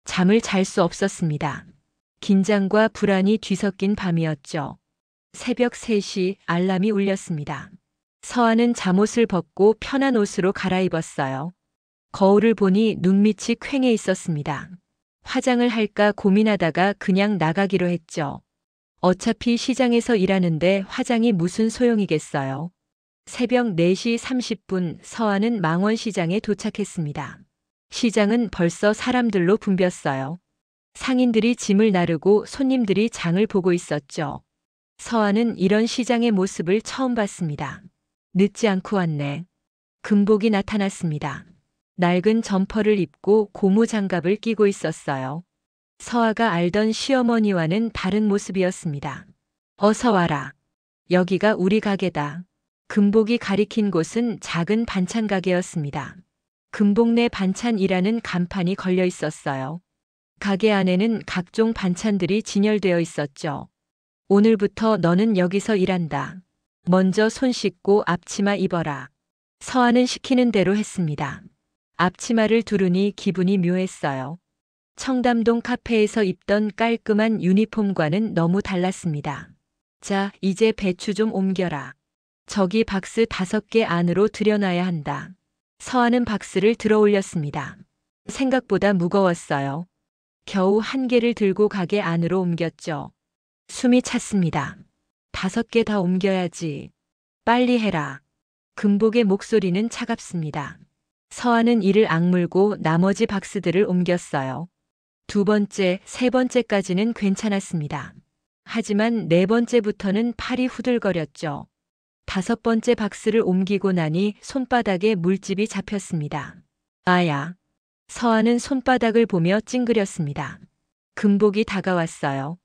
잠을 잘 수 없었습니다. 긴장과 불안이 뒤섞인 밤이었죠. 새벽 3시 알람이 울렸습니다. 서아는 잠옷을 벗고 편한 옷으로 갈아입었어요. 거울을 보니 눈밑이 퀭해 있었습니다. 화장을 할까 고민하다가 그냥 나가기로 했죠. 어차피 시장에서 일하는데 화장이 무슨 소용이겠어요. 새벽 4시 30분 서아는 망원시장에 도착했습니다. 시장은 벌써 사람들로 붐볐어요. 상인들이 짐을 나르고 손님들이 장을 보고 있었죠. 서아는 이런 시장의 모습을 처음 봤습니다. 늦지 않고 왔네. 금복이 나타났습니다. 낡은 점퍼를 입고 고무 장갑을 끼고 있었어요. 서아가 알던 시어머니와는 다른 모습이었습니다. 어서 와라. 여기가 우리 가게다. 금복이 가리킨 곳은 작은 반찬 가게였습니다. 금복내 반찬이라는 간판이 걸려 있었어요. 가게 안에는 각종 반찬들이 진열되어 있었죠. 오늘부터 너는 여기서 일한다. 먼저 손 씻고 앞치마 입어라. 서아는 시키는 대로 했습니다. 앞치마를 두르니 기분이 묘했어요. 청담동 카페에서 입던 깔끔한 유니폼과는 너무 달랐습니다. 자, 이제 배추 좀 옮겨라. 저기 박스 5개 안으로 들여놔야 한다. 서아는 박스를 들어 올렸습니다. 생각보다 무거웠어요. 겨우 1개를 들고 가게 안으로 옮겼죠. 숨이 찼습니다. 5개 다 옮겨야지. 빨리 해라. 금복의 목소리는 차갑습니다. 서아는 이를 악물고 나머지 박스들을 옮겼어요. 2번째, 3번째까지는 괜찮았습니다. 하지만 4번째부터는 팔이 후들거렸죠. 5번째 박스를 옮기고 나니 손바닥에 물집이 잡혔습니다. 아야. 서아는 손바닥을 보며 찡그렸습니다. 금복이 다가왔어요.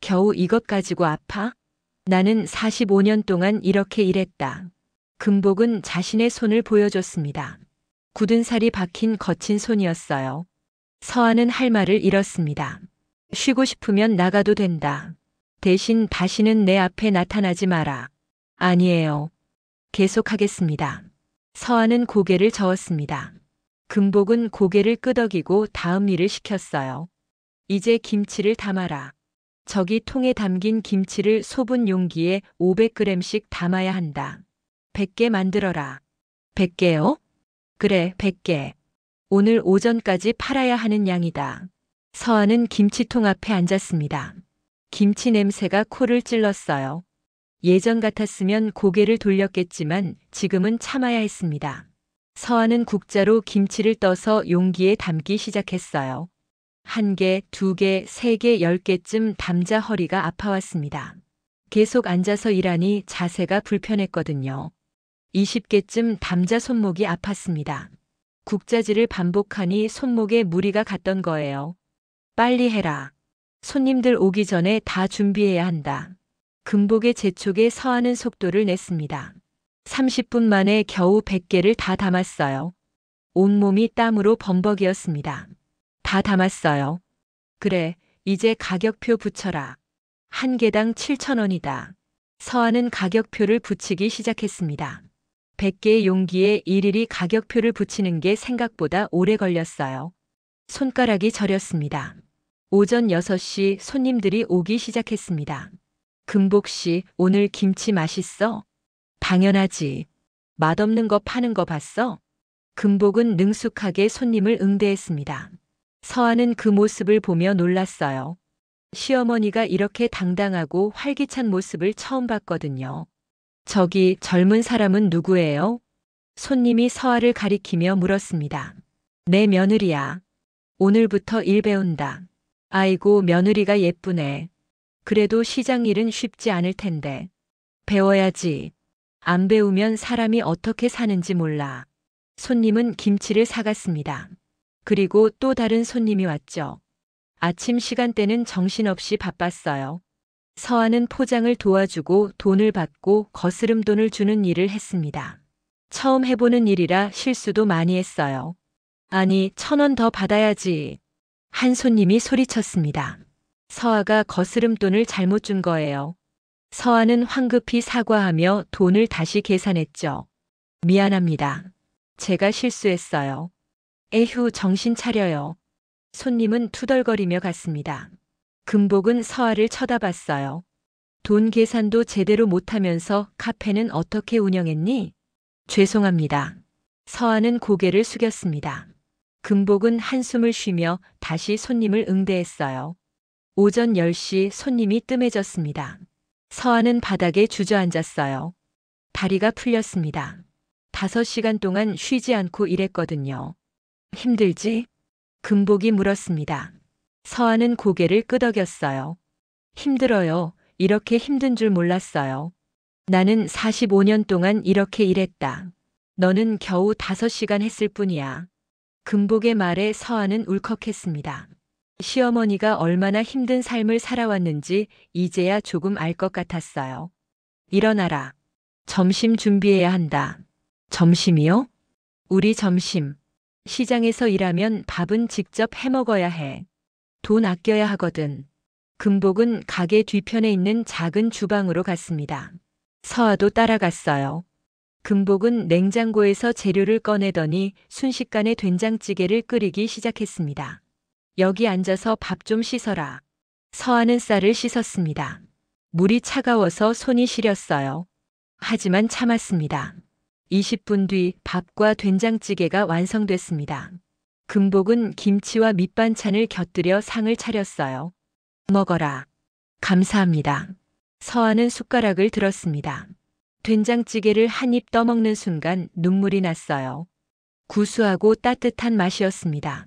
겨우 이것 가지고 아파? 나는 45년 동안 이렇게 일했다. 금복은 자신의 손을 보여줬습니다. 굳은 살이 박힌 거친 손이었어요. 서아는 할 말을 잃었습니다. 쉬고 싶으면 나가도 된다. 대신 다시는 내 앞에 나타나지 마라. 아니에요. 계속하겠습니다. 서아는 고개를 저었습니다. 금복은 고개를 끄덕이고 다음 일을 시켰어요. 이제 김치를 담아라. 저기 통에 담긴 김치를 소분 용기에 500g씩 담아야 한다. 100개 만들어라. 100개요? 그래, 100개. 오늘 오전까지 팔아야 하는 양이다. 서아는 김치통 앞에 앉았습니다. 김치 냄새가 코를 찔렀어요. 예전 같았으면 고개를 돌렸겠지만 지금은 참아야 했습니다. 서아는 국자로 김치를 떠서 용기에 담기 시작했어요. 1개, 2개, 3개, 10개쯤 담자 허리가 아파왔습니다. 계속 앉아서 일하니 자세가 불편했거든요. 20개쯤 담자 손목이 아팠습니다. 국자질을 반복하니 손목에 무리가 갔던 거예요. 빨리 해라. 손님들 오기 전에 다 준비해야 한다. 금복의 재촉에 서하는 속도를 냈습니다. 30분 만에 겨우 100개를 다 담았어요. 온몸이 땀으로 범벅이었습니다. 다 담았어요. 그래, 이제 가격표 붙여라. 1개당 7,000원이다. 서하는 가격표를 붙이기 시작했습니다. 100개의 용기에 일일이 가격표를 붙이는 게 생각보다 오래 걸렸어요. 손가락이 저렸습니다. 오전 6시 손님들이 오기 시작했습니다. 금복 씨, 오늘 김치 맛있어? 당연하지. 맛없는 거 파는 거 봤어? 금복은 능숙하게 손님을 응대했습니다. 서아는 그 모습을 보며 놀랐어요. 시어머니가 이렇게 당당하고 활기찬 모습을 처음 봤거든요. 저기 젊은 사람은 누구예요? 손님이 서아를 가리키며 물었습니다. 내 며느리야. 오늘부터 일 배운다. 아이고, 며느리가 예쁘네. 그래도 시장 일은 쉽지 않을 텐데. 배워야지. 안 배우면 사람이 어떻게 사는지 몰라. 손님은 김치를 사갔습니다. 그리고 또 다른 손님이 왔죠. 아침 시간대는 정신없이 바빴어요. 서아는 포장을 도와주고 돈을 받고 거스름돈을 주는 일을 했습니다. 처음 해보는 일이라 실수도 많이 했어요. 아니, 1,000원 더 받아야지. 한 손님이 소리쳤습니다. 서아가 거스름돈을 잘못 준 거예요. 서아는 황급히 사과하며 돈을 다시 계산했죠. 미안합니다. 제가 실수했어요. 에휴, 정신 차려요. 손님은 투덜거리며 갔습니다. 금복은 서아를 쳐다봤어요. 돈 계산도 제대로 못하면서 카페는 어떻게 운영했니? 죄송합니다. 서아는 고개를 숙였습니다. 금복은 한숨을 쉬며 다시 손님을 응대했어요. 오전 10시 손님이 뜸해졌습니다. 서아는 바닥에 주저앉았어요. 다리가 풀렸습니다. 5시간 동안 쉬지 않고 일했거든요. 힘들지? 금복이 물었습니다. 서아는 고개를 끄덕였어요. 힘들어요. 이렇게 힘든 줄 몰랐어요. 나는 45년 동안 이렇게 일했다. 너는 겨우 5시간 했을 뿐이야. 금복의 말에 서아는 울컥했습니다. 시어머니가 얼마나 힘든 삶을 살아왔는지 이제야 조금 알 것 같았어요. 일어나라. 점심 준비해야 한다. 점심이요? 우리 점심. 시장에서 일하면 밥은 직접 해 먹어야 해. 돈 아껴야 하거든. 금복은 가게 뒤편에 있는 작은 주방으로 갔습니다. 서아도 따라갔어요. 금복은 냉장고에서 재료를 꺼내더니 순식간에 된장찌개를 끓이기 시작했습니다. 여기 앉아서 밥 좀 씻어라. 서하는 쌀을 씻었습니다. 물이 차가워서 손이 시렸어요. 하지만 참았습니다. 20분 뒤 밥과 된장찌개가 완성됐습니다. 금복은 김치와 밑반찬을 곁들여 상을 차렸어요. 먹어라. 감사합니다. 서하는 숟가락을 들었습니다. 된장찌개를 한 입 떠먹는 순간 눈물이 났어요. 구수하고 따뜻한 맛이었습니다.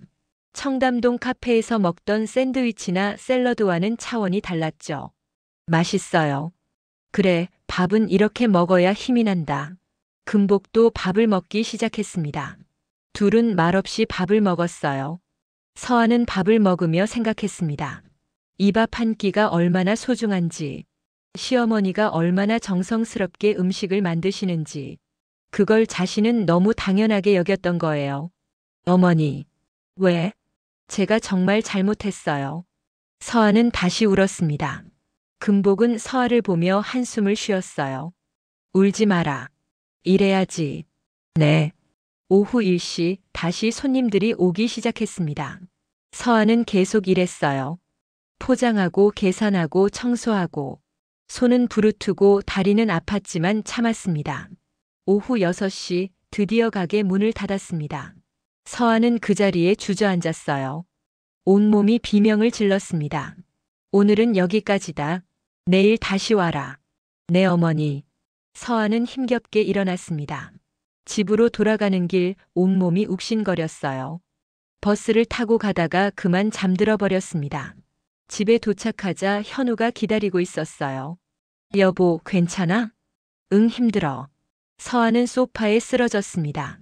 청담동 카페에서 먹던 샌드위치나 샐러드와는 차원이 달랐죠. 맛있어요. 그래, 밥은 이렇게 먹어야 힘이 난다. 금복도 밥을 먹기 시작했습니다. 둘은 말없이 밥을 먹었어요. 서하는 밥을 먹으며 생각했습니다. 이 밥 한 끼가 얼마나 소중한지, 시어머니가 얼마나 정성스럽게 음식을 만드시는지, 그걸 자신은 너무 당연하게 여겼던 거예요. 어머니, 왜? 제가 정말 잘못했어요. 서하는 다시 울었습니다. 금복은 서하를 보며 한숨을 쉬었어요. 울지 마라. 이래야지. 네. 오후 1시 다시 손님들이 오기 시작했습니다. 서하는 계속 일했어요. 포장하고 계산하고 청소하고 손은 부르트고 다리는 아팠지만 참았습니다. 오후 6시 드디어 가게 문을 닫았습니다. 서하는 그 자리에 주저앉았어요. 온몸이 비명을 질렀습니다. 오늘은 여기까지다. 내일 다시 와라. 네 어머니. 서하는 힘겹게 일어났습니다. 집으로 돌아가는 길 온몸이 욱신거렸어요. 버스를 타고 가다가 그만 잠들어 버렸습니다. 집에 도착하자 현우가 기다리고 있었어요. 여보, 괜찮아? 응, 힘들어. 서하는 소파에 쓰러졌습니다.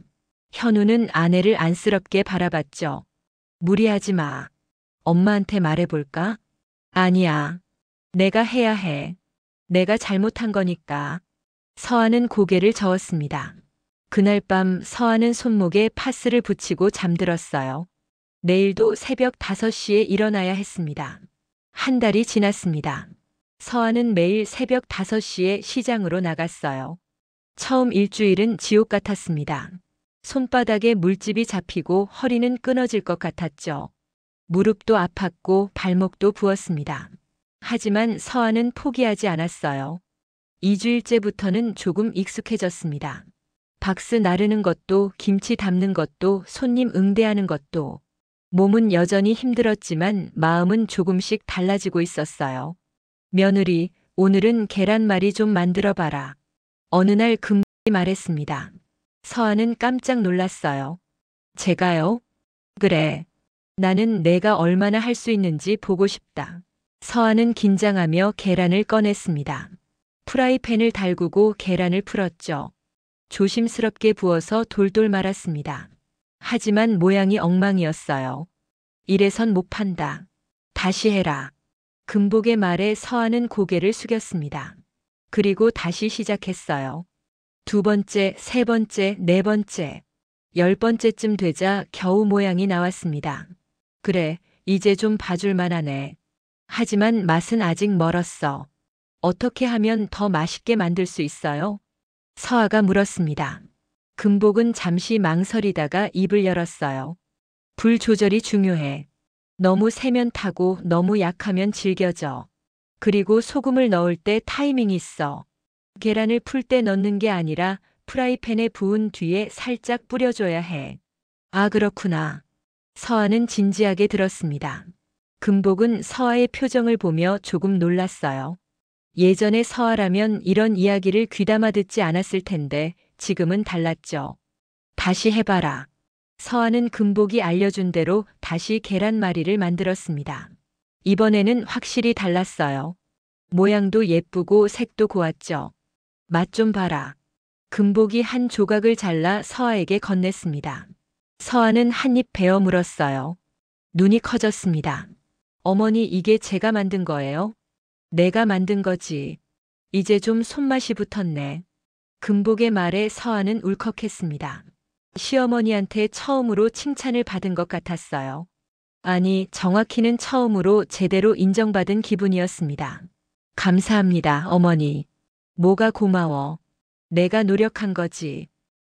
현우는 아내를 안쓰럽게 바라봤죠. 무리하지 마. 엄마한테 말해볼까? 아니야. 내가 해야 해. 내가 잘못한 거니까. 서하는 고개를 저었습니다. 그날 밤 서하는 손목에 파스를 붙이고 잠들었어요. 내일도 새벽 5시에 일어나야 했습니다. 한 달이 지났습니다. 서하는 매일 새벽 5시에 시장으로 나갔어요. 처음 일주일은 지옥 같았습니다. 손바닥에 물집이 잡히고 허리는 끊어질 것 같았죠. 무릎도 아팠고 발목도 부었습니다. 하지만 서하는 포기하지 않았어요. 2주일째부터는 조금 익숙해졌습니다. 박스 나르는 것도 김치 담는 것도 손님 응대하는 것도 몸은 여전히 힘들었지만 마음은 조금씩 달라지고 있었어요. 며느리, 오늘은 계란말이 좀 만들어 봐라. 어느 날 금복이 말했습니다. 서하는 깜짝 놀랐어요. 제가요? 그래. 나는 내가 얼마나 할 수 있는지 보고 싶다. 서하는 긴장하며 계란을 꺼냈습니다. 프라이팬을 달구고 계란을 풀었죠. 조심스럽게 부어서 돌돌 말았습니다. 하지만 모양이 엉망이었어요. 이래선 못 판다. 다시 해라. 금복의 말에 서하는 고개를 숙였습니다. 그리고 다시 시작했어요. 2번째, 3번째, 4번째, 10번째쯤 되자 겨우 모양이 나왔습니다. 그래, 이제 좀 봐줄 만하네. 하지만 맛은 아직 멀었어. 어떻게 하면 더 맛있게 만들 수 있어요? 서하가 물었습니다. 금복은 잠시 망설이다가 입을 열었어요. 불 조절이 중요해. 너무 세면 타고 너무 약하면 질겨져. 그리고 소금을 넣을 때 타이밍이 있어. 계란을 풀 때 넣는 게 아니라 프라이팬에 부은 뒤에 살짝 뿌려줘야 해. 아, 그렇구나. 서하는 진지하게 들었습니다. 금복은 서하의 표정을 보며 조금 놀랐어요. 예전에 서하라면 이런 이야기를 귀담아 듣지 않았을 텐데 지금은 달랐죠. 다시 해봐라. 서하는 금복이 알려준 대로 다시 계란말이를 만들었습니다. 이번에는 확실히 달랐어요. 모양도 예쁘고 색도 고왔죠. 맛 좀 봐라. 금복이 한 조각을 잘라 서하에게 건넸습니다. 서하는 한 입 베어 물었어요. 눈이 커졌습니다. 어머니, 이게 제가 만든 거예요? 내가 만든 거지. 이제 좀 손맛이 붙었네. 금복의 말에 서하는 울컥했습니다. 시어머니한테 처음으로 칭찬을 받은 것 같았어요. 아니, 정확히는 처음으로 제대로 인정받은 기분이었습니다. 감사합니다, 어머니. 뭐가 고마워. 내가 노력한 거지.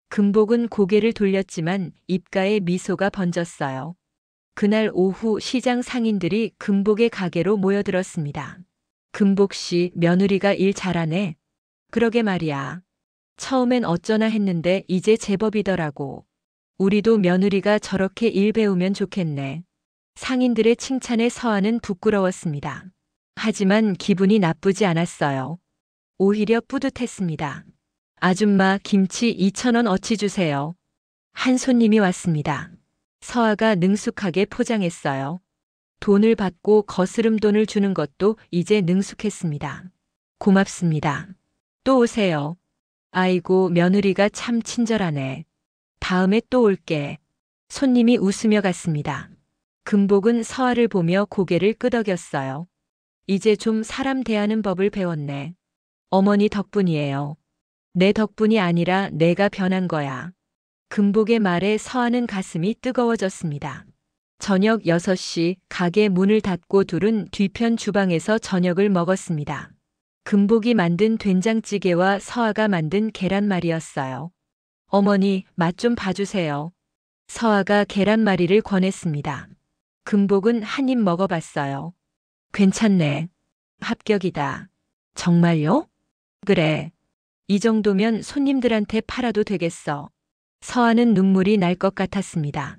금복은 고개를 돌렸지만 입가에 미소가 번졌어요. 그날 오후 시장 상인들이 금복의 가게로 모여들었습니다. 금복 씨, 며느리가 일 잘하네. 그러게 말이야. 처음엔 어쩌나 했는데 이제 제법이더라고. 우리도 며느리가 저렇게 일 배우면 좋겠네. 상인들의 칭찬에 서한은 부끄러웠습니다. 하지만 기분이 나쁘지 않았어요. 오히려 뿌듯했습니다. 아줌마, 김치 2,000원 어치 주세요. 한 손님이 왔습니다. 서아가 능숙하게 포장했어요. 돈을 받고 거스름 돈을 주는 것도 이제 능숙했습니다. 고맙습니다. 또 오세요. 아이고, 며느리가 참 친절하네. 다음에 또 올게. 손님이 웃으며 갔습니다. 금복은 서아를 보며 고개를 끄덕였어요. 이제 좀 사람 대하는 법을 배웠네. 어머니 덕분이에요. 내 덕분이 아니라 내가 변한 거야. 금복의 말에 서아는 가슴이 뜨거워졌습니다. 저녁 6시 가게 문을 닫고 둘은 뒤편 주방에서 저녁을 먹었습니다. 금복이 만든 된장찌개와 서아가 만든 계란말이였어요. 어머니, 맛 좀 봐주세요. 서아가 계란말이를 권했습니다. 금복은 한 입 먹어봤어요. 괜찮네. 합격이다. 정말요? 그래. 이 정도면 손님들한테 팔아도 되겠어. 서아는 눈물이 날 것 같았습니다.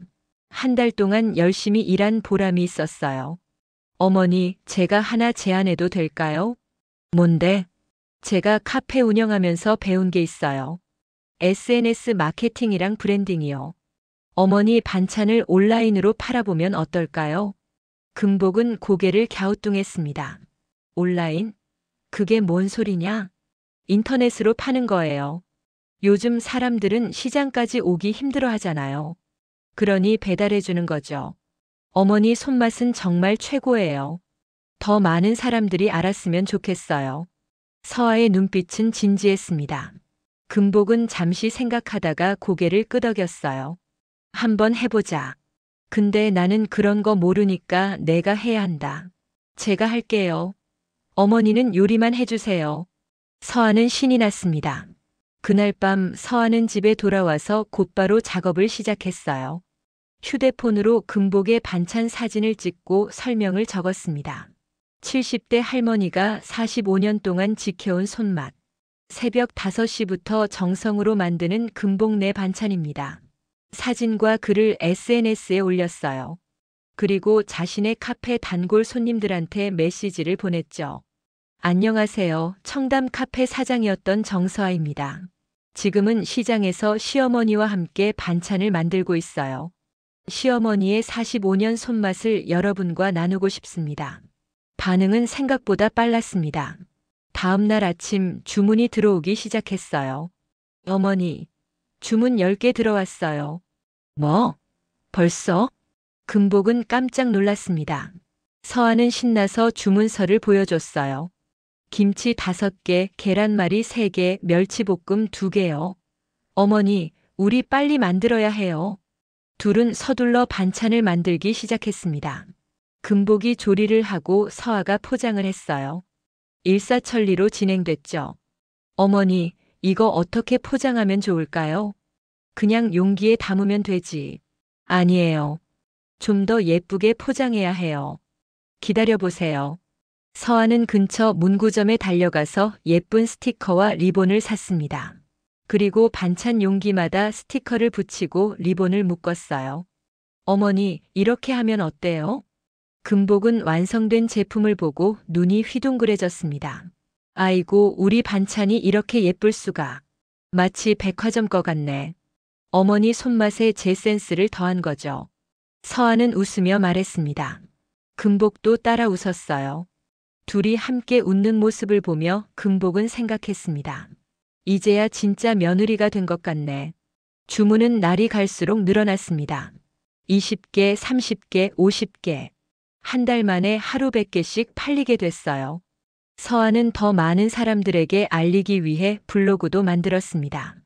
한 달 동안 열심히 일한 보람이 있었어요. 어머니, 제가 하나 제안해도 될까요? 뭔데? 제가 카페 운영하면서 배운 게 있어요. SNS 마케팅이랑 브랜딩이요. 어머니 반찬을 온라인으로 팔아보면 어떨까요? 금복은 고개를 갸우뚱했습니다. 온라인? 그게 뭔 소리냐? 인터넷으로 파는 거예요. 요즘 사람들은 시장까지 오기 힘들어 하잖아요. 그러니 배달해 주는 거죠. 어머니 손맛은 정말 최고예요. 더 많은 사람들이 알았으면 좋겠어요. 서아의 눈빛은 진지했습니다. 금복은 잠시 생각하다가 고개를 끄덕였어요. 한번 해보자. 근데 나는 그런 거 모르니까 내가 해야 한다. 제가 할게요. 어머니는 요리만 해주세요. 서아는 신이 났습니다. 그날 밤 서아는 집에 돌아와서 곧바로 작업을 시작했어요. 휴대폰으로 금복의 반찬 사진을 찍고 설명을 적었습니다. 70대 할머니가 45년 동안 지켜온 손맛. 새벽 5시부터 정성으로 만드는 금복내 반찬입니다. 사진과 글을 SNS에 올렸어요. 그리고 자신의 카페 단골 손님들한테 메시지를 보냈죠. 안녕하세요. 청담 카페 사장이었던 정서아입니다. 지금은 시장에서 시어머니와 함께 반찬을 만들고 있어요. 시어머니의 45년 손맛을 여러분과 나누고 싶습니다. 반응은 생각보다 빨랐습니다. 다음 날 아침 주문이 들어오기 시작했어요. 어머니, 주문 10개 들어왔어요. 뭐? 벌써? 금복은 깜짝 놀랐습니다. 서아는 신나서 주문서를 보여줬어요. 김치 5개, 계란말이 3개, 멸치볶음 2개요. 어머니, 우리 빨리 만들어야 해요. 둘은 서둘러 반찬을 만들기 시작했습니다. 금복이 조리를 하고 서아가 포장을 했어요. 일사천리로 진행됐죠. 어머니, 이거 어떻게 포장하면 좋을까요? 그냥 용기에 담으면 되지. 아니에요. 좀 더 예쁘게 포장해야 해요. 기다려보세요. 서아는 근처 문구점에 달려가서 예쁜 스티커와 리본을 샀습니다. 그리고 반찬 용기마다 스티커를 붙이고 리본을 묶었어요. 어머니, 이렇게 하면 어때요? 금복은 완성된 제품을 보고 눈이 휘둥그레졌습니다. 아이고, 우리 반찬이 이렇게 예쁠 수가. 마치 백화점 거 같네. 어머니 손맛에 제 센스를 더한 거죠. 서아는 웃으며 말했습니다. 금복도 따라 웃었어요. 둘이 함께 웃는 모습을 보며 금복은 생각했습니다. 이제야 진짜 며느리가 된 것 같네. 주문은 날이 갈수록 늘어났습니다. 20개, 30개, 50개. 한 달 만에 하루 100개씩 팔리게 됐어요. 서아는 더 많은 사람들에게 알리기 위해 블로그도 만들었습니다.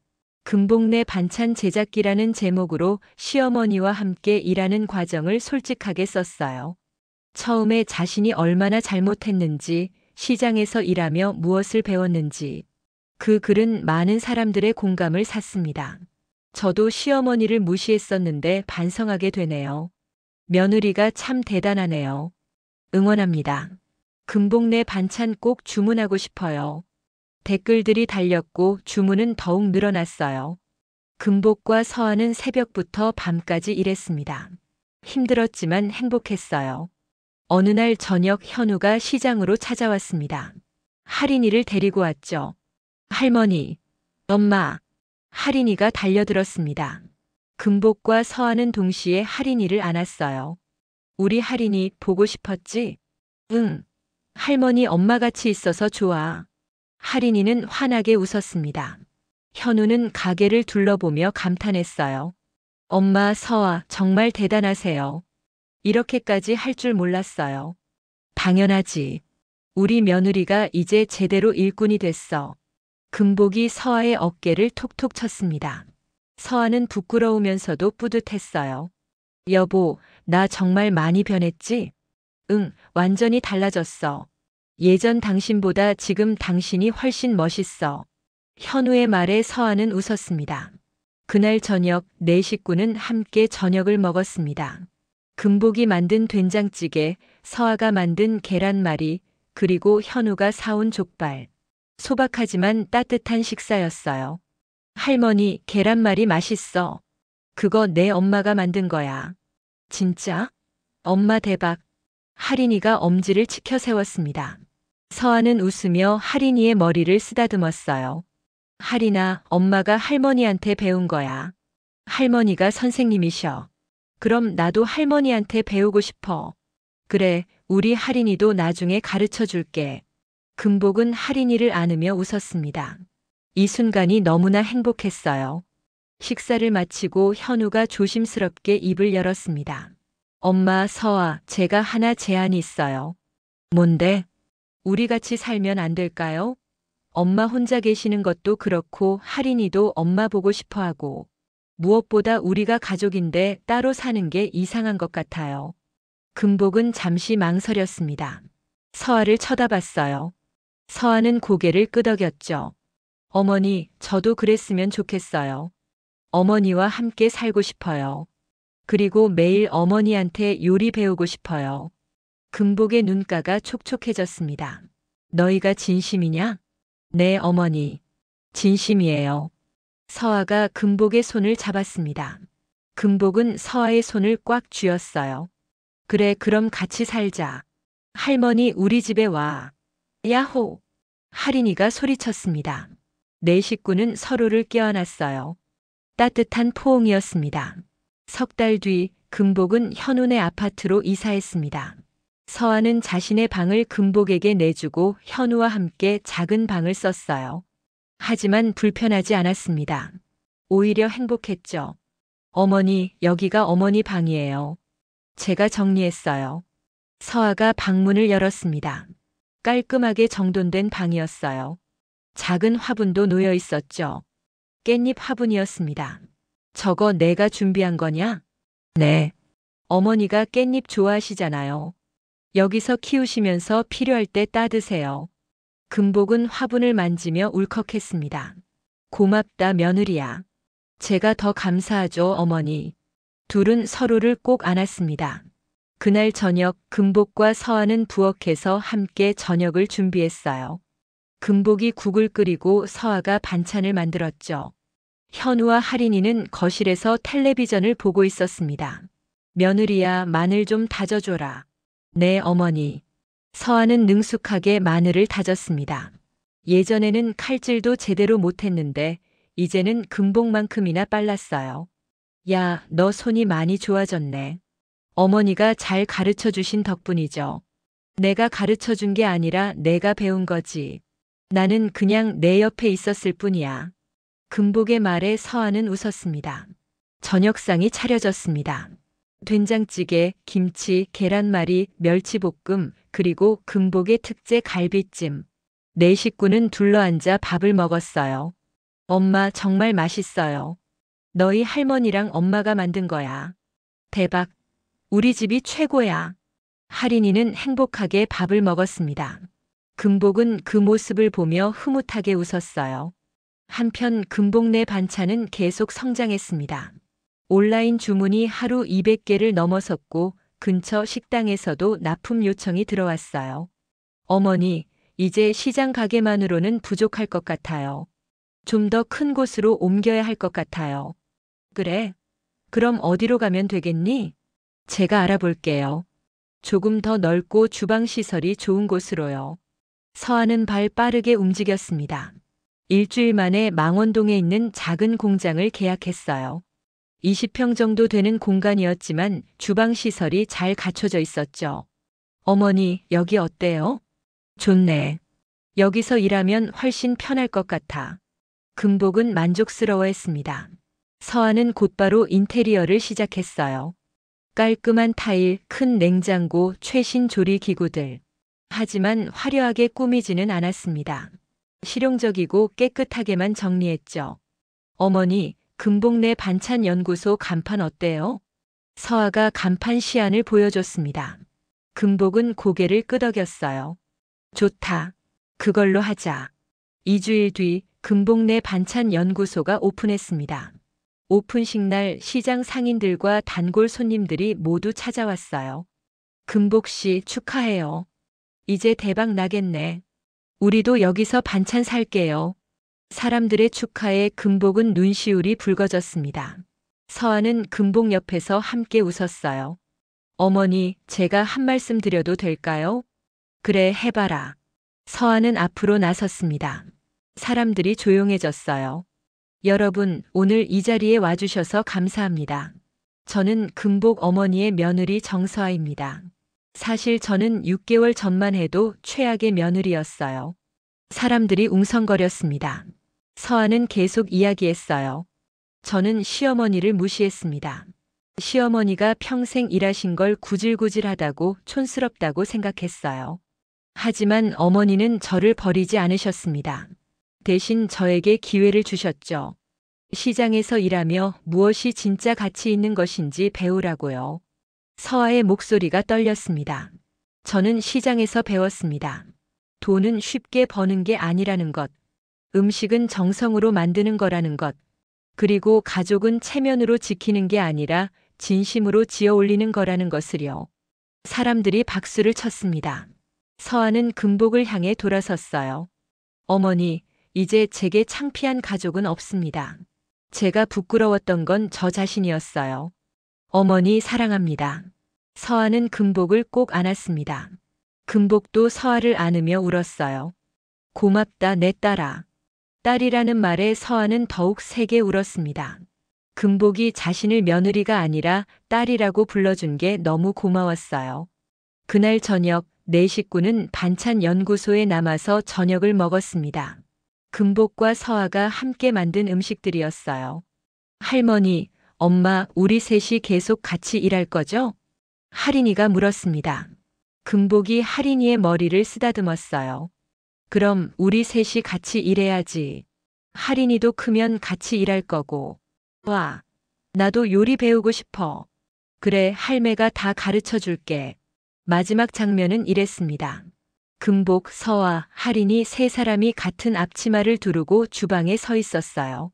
금복내 반찬 제작기라는 제목으로 시어머니와 함께 일하는 과정을 솔직하게 썼어요. 처음에 자신이 얼마나 잘못했는지, 시장에서 일하며 무엇을 배웠는지, 그 글은 많은 사람들의 공감을 샀습니다. 저도 시어머니를 무시했었는데 반성하게 되네요. 며느리가 참 대단하네요. 응원합니다. 금복내 반찬 꼭 주문하고 싶어요. 댓글들이 달렸고 주문은 더욱 늘어났어요. 금복과 서아는 새벽부터 밤까지 일했습니다. 힘들었지만 행복했어요. 어느 날 저녁 현우가 시장으로 찾아왔습니다. 할인이를 데리고 왔죠. 할머니, 엄마, 할인이가 달려들었습니다. 금복과 서아는 동시에 할인이를 안았어요. 우리 할인이 보고 싶었지? 응. 할머니 엄마같이 있어서 좋아. 할인이는 환하게 웃었습니다. 현우는 가게를 둘러보며 감탄했어요. 엄마 서아 정말 대단하세요. 이렇게까지 할 줄 몰랐어요. 당연하지. 우리 며느리가 이제 제대로 일꾼이 됐어. 금복이 서아의 어깨를 톡톡 쳤습니다. 서아는 부끄러우면서도 뿌듯했어요. 여보, 나 정말 많이 변했지? 응, 완전히 달라졌어. 예전 당신보다 지금 당신이 훨씬 멋있어. 현우의 말에 서아는 웃었습니다. 그날 저녁 네 식구는 함께 저녁을 먹었습니다. 금복이 만든 된장찌개, 서아가 만든 계란말이, 그리고 현우가 사온 족발. 소박하지만 따뜻한 식사였어요. 할머니, 계란말이 맛있어. 그거 내 엄마가 만든 거야. 진짜? 엄마 대박. 할인이가 엄지를 치켜 세웠습니다. 서아는 웃으며 할인이의 머리를 쓰다듬었어요. 할인아, 엄마가 할머니한테 배운 거야. 할머니가 선생님이셔. 그럼 나도 할머니한테 배우고 싶어. 그래, 우리 할인이도 나중에 가르쳐 줄게. 금복은 할인이를 안으며 웃었습니다. 이 순간이 너무나 행복했어요. 식사를 마치고 현우가 조심스럽게 입을 열었습니다. 엄마, 서아, 제가 하나 제안이 있어요. 뭔데? 우리 같이 살면 안 될까요? 엄마 혼자 계시는 것도 그렇고 할인이도 엄마 보고 싶어 하고. 무엇보다 우리가 가족인데 따로 사는 게 이상한 것 같아요. 금복은 잠시 망설였습니다. 서아를 쳐다봤어요. 서아는 고개를 끄덕였죠. 어머니, 저도 그랬으면 좋겠어요. 어머니와 함께 살고 싶어요. 그리고 매일 어머니한테 요리 배우고 싶어요. 금복의 눈가가 촉촉해졌습니다. 너희가 진심이냐? 네, 어머니. 진심이에요. 서아가 금복의 손을 잡았습니다. 금복은 서아의 손을 꽉 쥐었어요. 그래, 그럼 같이 살자. 할머니, 우리 집에 와. 야호! 할인이가 소리쳤습니다. 네 식구는 서로를 껴안았어요. 따뜻한 포옹이었습니다. 석 달 뒤 금복은 현운의 아파트로 이사했습니다. 서아는 자신의 방을 금복에게 내주고 현우와 함께 작은 방을 썼어요. 하지만 불편하지 않았습니다. 오히려 행복했죠. 어머니, 여기가 어머니 방이에요. 제가 정리했어요. 서아가 방문을 열었습니다. 깔끔하게 정돈된 방이었어요. 작은 화분도 놓여 있었죠. 깻잎 화분이었습니다. 저거 내가 준비한 거냐? 네. 어머니가 깻잎 좋아하시잖아요. 여기서 키우시면서 필요할 때 따드세요. 금복은 화분을 만지며 울컥했습니다. 고맙다, 며느리야. 제가 더 감사하죠, 어머니. 둘은 서로를 꼭 안았습니다. 그날 저녁 금복과 서아는 부엌에서 함께 저녁을 준비했어요. 금복이 국을 끓이고 서아가 반찬을 만들었죠. 현우와 할인이는 거실에서 텔레비전을 보고 있었습니다. 며느리야, 마늘 좀 다져줘라. 네, 어머니. 서아는 능숙하게 마늘을 다졌습니다. 예전에는 칼질도 제대로 못했는데 이제는 금복만큼이나 빨랐어요. 야, 너 손이 많이 좋아졌네. 어머니가 잘 가르쳐 주신 덕분이죠. 내가 가르쳐 준 게 아니라 내가 배운 거지. 나는 그냥 내 옆에 있었을 뿐이야. 금복의 말에 서아는 웃었습니다. 저녁상이 차려졌습니다. 된장찌개, 김치, 계란말이, 멸치볶음, 그리고 금복의 특제 갈비찜. 네 식구는 둘러앉아 밥을 먹었어요. 엄마 정말 맛있어요. 너희 할머니랑 엄마가 만든 거야. 대박. 우리 집이 최고야. 할인이는 행복하게 밥을 먹었습니다. 금복은 그 모습을 보며 흐뭇하게 웃었어요. 한편 금복내 반찬은 계속 성장했습니다. 온라인 주문이 하루 200개를 넘어섰고 근처 식당에서도 납품 요청이 들어왔어요. 어머니, 이제 시장 가게만으로는 부족할 것 같아요. 좀 더 큰 곳으로 옮겨야 할 것 같아요. 그래? 그럼 어디로 가면 되겠니? 제가 알아볼게요. 조금 더 넓고 주방 시설이 좋은 곳으로요. 서한은 발 빠르게 움직였습니다. 일주일 만에 망원동에 있는 작은 공장을 계약했어요. 20평 정도 되는 공간이었지만 주방 시설이 잘 갖춰져 있었죠. 어머니, 여기 어때요? 좋네. 여기서 일하면 훨씬 편할 것 같아. 금복은 만족스러워했습니다. 서한은 곧바로 인테리어를 시작했어요. 깔끔한 타일, 큰 냉장고, 최신 조리 기구들. 하지만 화려하게 꾸미지는 않았습니다. 실용적이고 깨끗하게만 정리했죠. 어머니, 금복내 반찬 연구소 간판 어때요? 서아가 간판 시안을 보여줬습니다. 금복은 고개를 끄덕였어요. 좋다. 그걸로 하자. 2주일 뒤 금복내 반찬 연구소가 오픈했습니다. 오픈식 날 시장 상인들과 단골 손님들이 모두 찾아왔어요. 금복 씨 축하해요. 이제 대박 나겠네. 우리도 여기서 반찬 살게요. 사람들의 축하에 금복은 눈시울이 붉어졌습니다. 서아는 금복 옆에서 함께 웃었어요. 어머니, 제가 한 말씀 드려도 될까요? 그래, 해봐라. 서아는 앞으로 나섰습니다. 사람들이 조용해졌어요. 여러분, 오늘 이 자리에 와주셔서 감사합니다. 저는 금복 어머니의 며느리 정서아입니다. 사실 저는 6개월 전만 해도 최악의 며느리였어요. 사람들이 웅성거렸습니다. 서아는 계속 이야기했어요. 저는 시어머니를 무시했습니다. 시어머니가 평생 일하신 걸 구질구질하다고 촌스럽다고 생각했어요. 하지만 어머니는 저를 버리지 않으셨습니다. 대신 저에게 기회를 주셨죠. 시장에서 일하며 무엇이 진짜 가치 있는 것인지 배우라고요. 서아의 목소리가 떨렸습니다. 저는 시장에서 배웠습니다. 돈은 쉽게 버는 게 아니라는 것. 음식은 정성으로 만드는 거라는 것. 그리고 가족은 체면으로 지키는 게 아니라 진심으로 지어 올리는 거라는 것을요. 사람들이 박수를 쳤습니다. 서아는 금복을 향해 돌아섰어요. 어머니, 이제 제게 창피한 가족은 없습니다. 제가 부끄러웠던 건 저 자신이었어요. 어머니 사랑합니다. 서아는 금복을 꼭 안았습니다. 금복도 서아를 안으며 울었어요. 고맙다 내 딸아. 딸이라는 말에 서아는 더욱 세게 울었습니다. 금복이 자신을 며느리가 아니라 딸이라고 불러준 게 너무 고마웠어요. 그날 저녁 네 식구는 반찬 연구소에 남아서 저녁을 먹었습니다. 금복과 서아가 함께 만든 음식들이었어요. 할머니, 엄마, 우리 셋이 계속 같이 일할 거죠? 할인이가 물었습니다. 금복이 할인이의 머리를 쓰다듬었어요. 그럼 우리 셋이 같이 일해야지. 할인이도 크면 같이 일할 거고. 와, 나도 요리 배우고 싶어. 그래, 할매가 다 가르쳐 줄게. 마지막 장면은 이랬습니다. 금복, 서아, 할인이 세 사람이 같은 앞치마를 두르고 주방에 서 있었어요.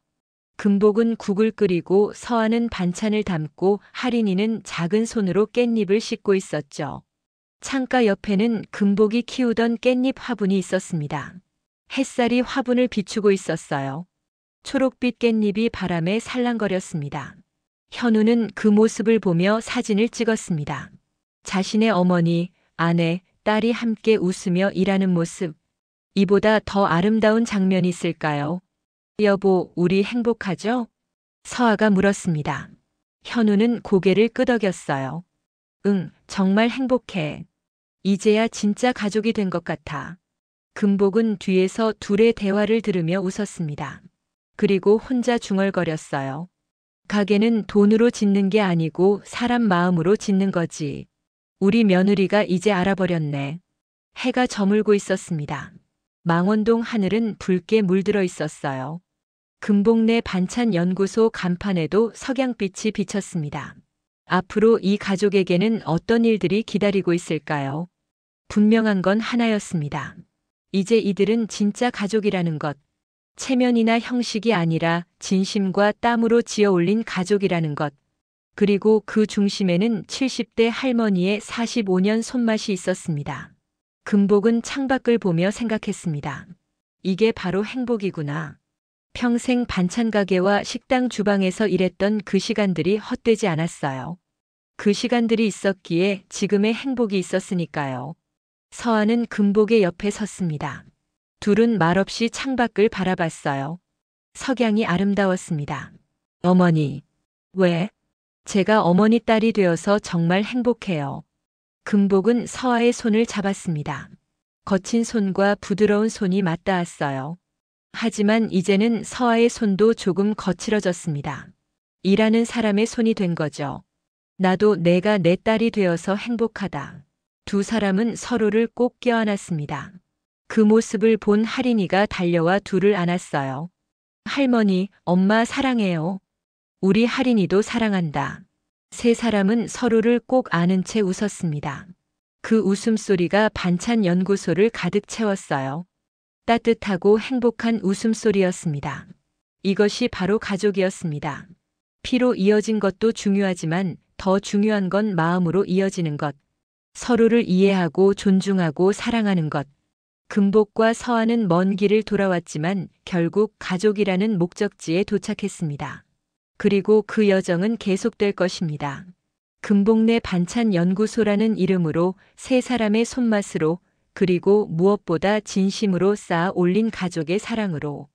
금복은 국을 끓이고 서아는 반찬을 담고 할인이는 작은 손으로 깻잎을 씻고 있었죠. 창가 옆에는 금복이 키우던 깻잎 화분이 있었습니다. 햇살이 화분을 비추고 있었어요. 초록빛 깻잎이 바람에 살랑거렸습니다. 현우는 그 모습을 보며 사진을 찍었습니다. 자신의 어머니, 아내, 딸이 함께 웃으며 일하는 모습. 이보다 더 아름다운 장면이 있을까요? 여보, 우리 행복하죠? 서아가 물었습니다. 현우는 고개를 끄덕였어요. 응, 정말 행복해. 이제야 진짜 가족이 된 것 같아. 금복은 뒤에서 둘의 대화를 들으며 웃었습니다. 그리고 혼자 중얼거렸어요. 가게는 돈으로 짓는 게 아니고 사람 마음으로 짓는 거지. 우리 며느리가 이제 알아버렸네. 해가 저물고 있었습니다. 망원동 하늘은 붉게 물들어 있었어요. 금복내 반찬 연구소 간판에도 석양빛이 비쳤습니다. 앞으로 이 가족에게는 어떤 일들이 기다리고 있을까요? 분명한 건 하나였습니다. 이제 이들은 진짜 가족이라는 것, 체면이나 형식이 아니라 진심과 땀으로 지어 올린 가족이라는 것, 그리고 그 중심에는 70대 할머니의 45년 손맛이 있었습니다. 금복은 창밖을 보며 생각했습니다. 이게 바로 행복이구나. 평생 반찬 가게와 식당 주방에서 일했던 그 시간들이 헛되지 않았어요. 그 시간들이 있었기에 지금의 행복이 있었으니까요. 서아는 금복의 옆에 섰습니다. 둘은 말없이 창밖을 바라봤어요. 석양이 아름다웠습니다. 어머니, 왜? 제가 어머니 딸이 되어서 정말 행복해요. 금복은 서아의 손을 잡았습니다. 거친 손과 부드러운 손이 맞닿았어요. 하지만 이제는 서아의 손도 조금 거칠어졌습니다. 일하는 사람의 손이 된 거죠. 나도 내가 내 딸이 되어서 행복하다. 두 사람은 서로를 꼭 껴안았습니다. 그 모습을 본 할인이가 달려와 둘을 안았어요. 할머니, 엄마 사랑해요. 우리 할인이도 사랑한다. 세 사람은 서로를 꼭 안은 채 웃었습니다. 그 웃음소리가 반찬 연구소를 가득 채웠어요. 따뜻하고 행복한 웃음소리였습니다. 이것이 바로 가족이었습니다. 피로 이어진 것도 중요하지만 더 중요한 건 마음으로 이어지는 것. 서로를 이해하고 존중하고 사랑하는 것. 금복과 서아는 먼 길을 돌아왔지만 결국 가족이라는 목적지에 도착했습니다. 그리고 그 여정은 계속될 것입니다. 금복내 반찬 연구소라는 이름으로 세 사람의 손맛으로 그리고 무엇보다 진심으로 쌓아 올린 가족의 사랑으로.